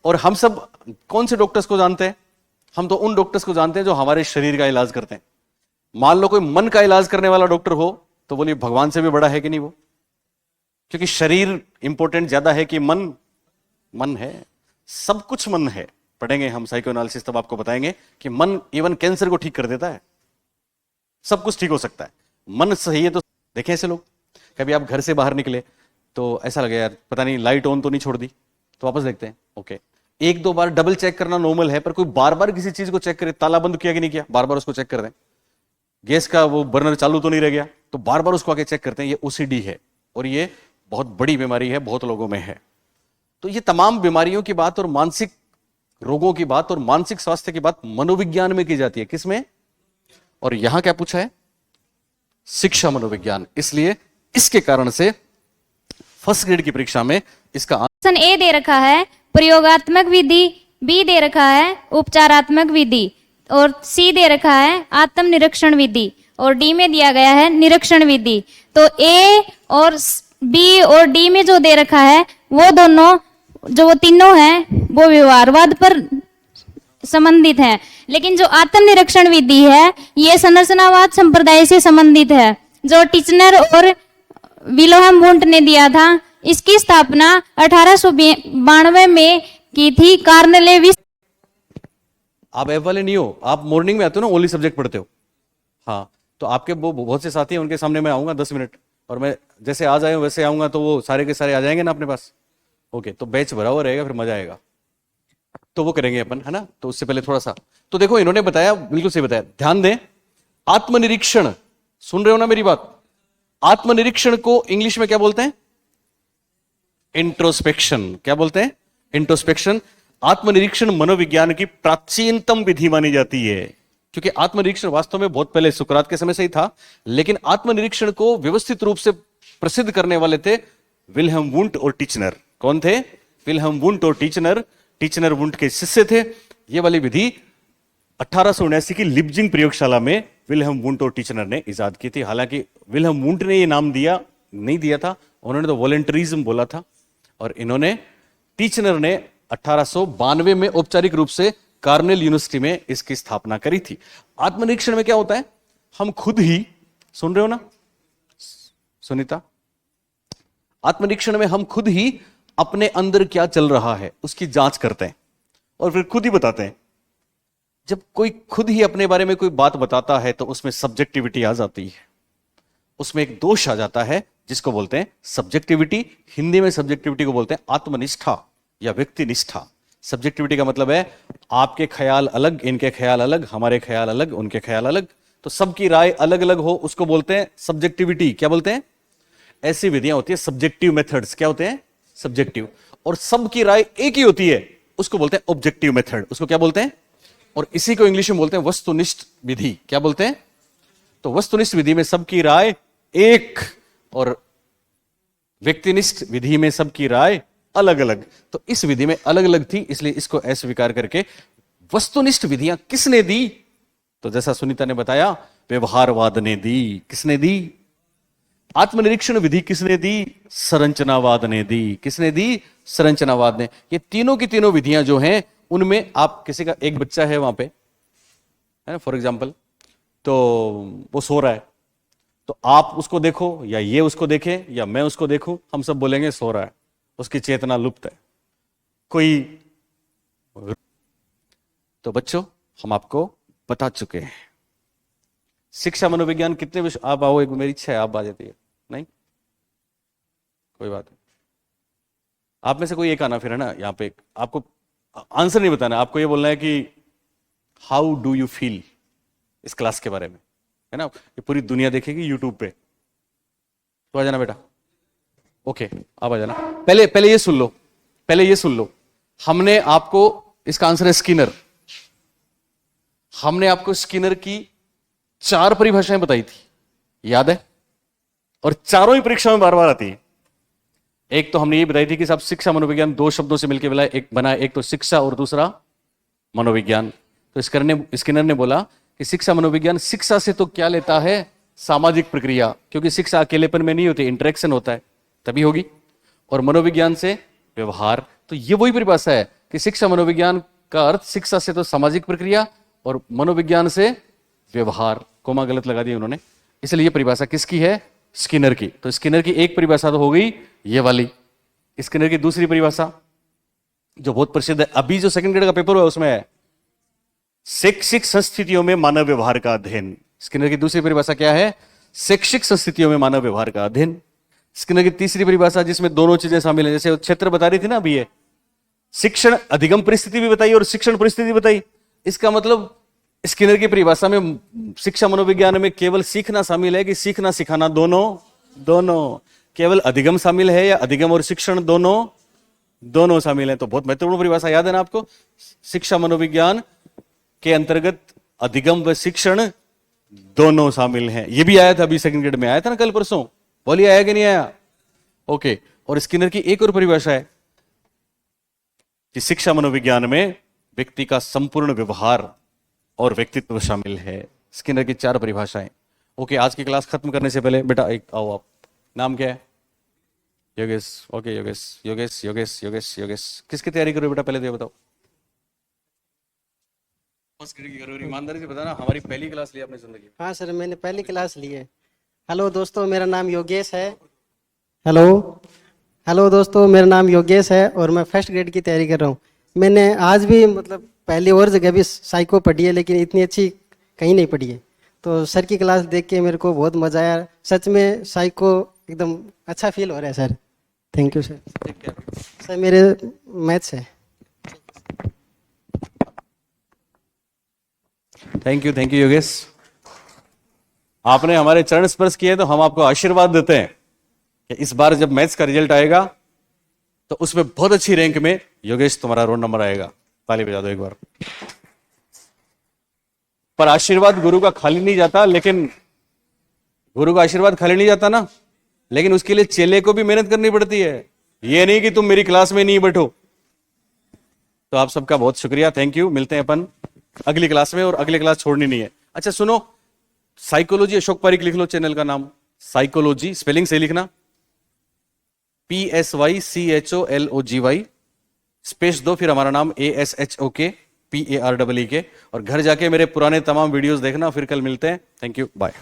और हम सब कौन से डॉक्टर्स को जानते हैं? हम तो उन डॉक्टर्स को जानते हैं जो हमारे शरीर का इलाज करते हैं। मान लो कोई मन का इलाज करने वाला डॉक्टर हो तो बोलिए भगवान से भी बड़ा है कि नहीं वो? क्योंकि शरीर इंपॉर्टेंट ज्यादा है कि मन? मन है, सब कुछ मन है। पढ़ेंगे हम साइको एनालिसिस, तब आपको बताएंगे कि मन इवन कैंसर को ठीक कर देता है, सब कुछ ठीक हो सकता है। मन सही है तो देखें ऐसे लोग, कभी आप घर से बाहर निकले तो ऐसा लगे यार पता नहीं लाइट ऑन तो नहीं छोड़ दी, तो वापस देखते हैं, ओके। एक दो बार डबल चेक करना नॉर्मल है, पर कोई बार बार किसी चीज को चेक करे, ताला बंद किया कि नहीं किया, बार बार उसको चेक कर दें। गैस का वो बर्नर चालू तो नहीं रह गया, तो बार बार उसको आके चेक करते हैं। ये ओसीडी है और ये बहुत बड़ी बीमारी है, बहुत लोगों में है। तो ये तमाम बीमारियों की बात और मानसिक रोगों की बात और मानसिक स्वास्थ्य की बात मनोविज्ञान में की जाती है। किसमें? और यहां क्या पूछा है? शिक्षा मनोविज्ञान। इसलिए इसके कारण से फर्स्ट ग्रेड की परीक्षा में इसका ऑप्शन ए दे रखा है प्रयोगात्मक विधि, बी दे रखा है उपचारात्मक विधि, और सी दे रखा है आत्मनिरीक्षण विधि, और डी में दिया गया है निरीक्षण विधि। तो ए और बी और डी में जो दे रखा है वो दोनों, जो वो तीनों हैं, वो व्यवहारवाद पर संबंधित है। लेकिन जो आत्मनिरीक्षण विधि है ये संरचनावाद संप्रदाय से संबंधित है, जो टिचनर और विल्हेम वुंट ने दिया था। इसकी स्थापना 1892 में की थी कार्नेलेविस। आप एफ वाले नहीं हो, आप मॉर्निंग में आते हो ना, ओनली सब्जेक्ट पढ़ते हो। हाँ, तो आपके वो बहुत से साथी हैं, उनके सामने मैं आऊंगा 10 मिनट, और मैं जैसे आज आए वैसे आऊंगा तो वो सारे के सारे आ जाएंगे ना अपने पास। ओके, तो बैच भरा हुआ रहेगा, फिर मजा आएगा। तो वो करेंगे अपन, है ना? तो उससे पहले थोड़ा सा तो देखो, इन्होंने बताया, बिल्कुल सही बताया, ध्यान दें। आत्मनिरीक्षण, सुन रहे हो ना मेरी बात? आत्मनिरीक्षण को इंग्लिश में क्या बोलते हैं? इंट्रोस्पेक्शन। क्या बोलते हैं? इंट्रोस्पेक्शन। आत्मनिरीक्षण मनोविज्ञान की प्राचीनतम विधि मानी जाती है, क्योंकि आत्मनिरीक्षण वास्तव में बहुत पहले सुकरात के समय से ही था, लेकिन आत्मनिरीक्षण को व्यवस्थित रूप से प्रसिद्ध करने वाले थे विल्हेम वुंट और टिचनर। कौन थे? विल्हेम वुंट और टिचनर। टिचनर वुंट के शिष्य थे। ये वाली विधि 1879 की लिप्जिंग प्रयोगशाला में विल्हेम वुंट और टिचनर ने इजाद की थी। हालांकि विल्हेम वुंट ने ये नाम नहीं दिया था, उन्होंने तो वॉलंटरिज्म बोला था, और इन्होंने, टिचनर ने 1892 में औपचारिक रूप से कार्नेल यूनिवर्सिटी में इसकी स्थापना करी थी। आत्मनिरीक्षण में क्या होता है? हम खुद ही, सुन रहे हो ना सुनीता? आत्मनिरीक्षण में हम खुद ही अपने अंदर क्या चल रहा है उसकी जांच करते हैं और फिर खुद ही बताते हैं। जब कोई खुद ही अपने बारे में कोई बात बताता है तो उसमें सब्जेक्टिविटी आ जाती है, उसमें एक दोष आ जाता है जिसको बोलते हैं सब्जेक्टिविटी। हिंदी में सब्जेक्टिविटी को बोलते हैं आत्मनिष्ठा या व्यक्तिनिष्ठा। सब्जेक्टिविटी का मतलब है आपके ख्याल अलग, इनके ख्याल अलग, हमारे ख्याल अलग, उनके ख्याल अलग, तो सबकी राय अलग अलग हो, उसको बोलते हैं सब्जेक्टिविटी। क्या बोलते हैं? ऐसी विधियां होती है सब्जेक्टिव मेथड्स। क्या होते हैं? सब्जेक्टिव। और सबकी राय एक ही होती है, उसको बोलते हैं ऑब्जेक्टिव मेथड। उसको क्या बोलते हैं? और इसी को इंग्लिश में बोलते हैं वस्तुनिष्ठ विधि। क्या बोलते हैं? तो वस्तुनिष्ठ विधि में सबकी राय एक, और व्यक्तिनिष्ठ विधि में सबकी राय अलग अलग। तो इस विधि में अलग अलग थी, इसलिए इसको अस्वीकार करके वस्तुनिष्ठ विधियां किसने दी? तो जैसा सुनीता ने बताया, व्यवहारवाद ने दी। किसने दी? आत्मनिरीक्षण विधि किसने दी? संरचनावाद ने दी। किसने दी? संरचनावाद ने। ये तीनों की तीनों विधियां जो हैं, उनमें आप किसी का एक बच्चा है वहां पे, है ना, फॉर एग्जाम्पल, तो वो सो रहा है, तो आप उसको देखो या ये उसको देखे या मैं उसको देखूं, हम सब बोलेंगे सो रहा है, उसकी चेतना लुप्त है। कोई, तो बच्चों हम आपको बता चुके हैं। शिक्षा मनोविज्ञान कितने विषय, आप आओ, एक मेरी इच्छा है आप आ जाती है, नहीं कोई बात नहीं, आप में से कोई एक आना फिर, है ना। यहाँ पे आपको आंसर नहीं बताना, आपको ये बोलना है कि हाउ डू यू फील इस क्लास के बारे में, है ना। ये पूरी दुनिया देखेगी यूट्यूब पे, तो आ जाना बेटा। ओके, आप आ जाना। पहले ये सुन लो, हमने आपको, इसका आंसर है स्किनर। हमने आपको स्किनर की 4 परिभाषाएं बताई थी, याद है, और चारों ही परीक्षा में बार बार आती है। एक तो हमने ये बताई थी कि साहब शिक्षा मनोविज्ञान 2 शब्दों से मिलकर बना, एक तो शिक्षा और दूसरा मनोविज्ञान। तो स्किनर ने बोला कि शिक्षा मनोविज्ञान शिक्षा से तो क्या लेता है, सामाजिक प्रक्रिया, क्योंकि शिक्षा अकेलेपन में नहीं होती, इंटरेक्शन होता है तभी होगी, और मनोविज्ञान से व्यवहार। तो ये वही परिभाषा है कि शिक्षा मनोविज्ञान का अर्थ शिक्षा से तो सामाजिक प्रक्रिया और मनोविज्ञान से व्यवहार। कोमा गलत लगा दिया उन्होंने, इसलिए ये परिभाषा किसकी है, स्किनर की। तो स्किनर की एक परिभाषा तो हो गई ये वाली। स्किनर की दूसरी परिभाषा जो बहुत प्रसिद्ध है, अभी जो सेकंड ग्रेड का पेपर हुआ उसमें है, शैक्षिक संस्थितियों में मानव व्यवहार का अध्ययन। स्किनर की दूसरी परिभाषा क्या है, शैक्षिक संस्थितियों में मानव व्यवहार का अध्ययन। स्किनर की तीसरी परिभाषा जिसमें दोनों चीजें शामिल हैं, जैसे क्षेत्र बता रही थी ना अभी, ये शिक्षण अधिगम परिस्थिति भी बताई और शिक्षण परिस्थिति बताई। इसका मतलब स्किनर की परिभाषा में शिक्षा मनोविज्ञान में केवल सीखना शामिल है कि सीखना सिखाना दोनों, केवल अधिगम शामिल है या अधिगम और शिक्षण दोनों शामिल है। तो बहुत महत्वपूर्ण परिभाषा, याद है ना आपको। शिक्षा मनोविज्ञान के अंतर्गत अधिगम व शिक्षण दोनों शामिल हैं। ये भी आया था अभी सेकंड ग्रेड में, आया था ना कल परसों, बोलिए आया कि नहीं आया। ओके, और स्किनर की एक और परिभाषा है कि शिक्षा मनोविज्ञान में व्यक्ति का संपूर्ण व्यवहार और व्यक्तित्व शामिल है। स्किनर की 4 परिभाषाएं। ओके, आज की क्लास खत्म करने से पहले बेटा एक आओ, आप नाम क्या है, योगेश। ओके योगेश, किसकी तैयारी करो बेटा, पहले तो ये बताओ। फर्स्ट ग्रेड की करो, ईमानदारी से बताना, हमारी पहली क्लास ली आपने जिंदगी में। हाँ सर, मैंने पहली क्लास ली है। हेलो दोस्तों, मेरा नाम योगेश है। हेलो दोस्तों, मेरा नाम योगेश है और मैं फर्स्ट ग्रेड की तैयारी कर रहा हूँ। मैंने आज भी मतलब पहली और जगह भी साइको पढ़ी है, लेकिन इतनी अच्छी कहीं नहीं पढ़ी है। तो सर की क्लास देख के मेरे को बहुत मजा आया, सच में साइको एकदम अच्छा फील हो रहा है sir. Thank you sir. Sir मेरे मैथ्स है। थैंक यू योगेश, आपने हमारे चरण स्पर्श किए, तो हम आपको आशीर्वाद देते हैं कि इस बार जब मैथ्स का रिजल्ट आएगा तो उसमें बहुत अच्छी रैंक में योगेश तुम्हारा रोल नंबर आएगा। ताली बजा दो एक बार। पर आशीर्वाद गुरु का खाली नहीं जाता, लेकिन गुरु का आशीर्वाद खाली नहीं जाता ना, लेकिन उसके लिए चेले को भी मेहनत करनी पड़ती है। ये नहीं कि तुम मेरी क्लास में नहीं बैठो। तो आप सबका बहुत शुक्रिया, थैंक यू। मिलते हैं अपन अगली क्लास में, और अगली क्लास छोड़नी नहीं है। अच्छा सुनो, साइकोलॉजी अशोक पारिक लिख लो, चैनल का नाम साइकोलॉजी, स्पेलिंग से लिखना, PSYCHOLOGY, स्पेस दो, फिर हमारा नाम ASHOK PAREE के, और घर जाके मेरे पुराने तमाम वीडियोस देखना। फिर कल मिलते हैं, थैंक यू, बाय।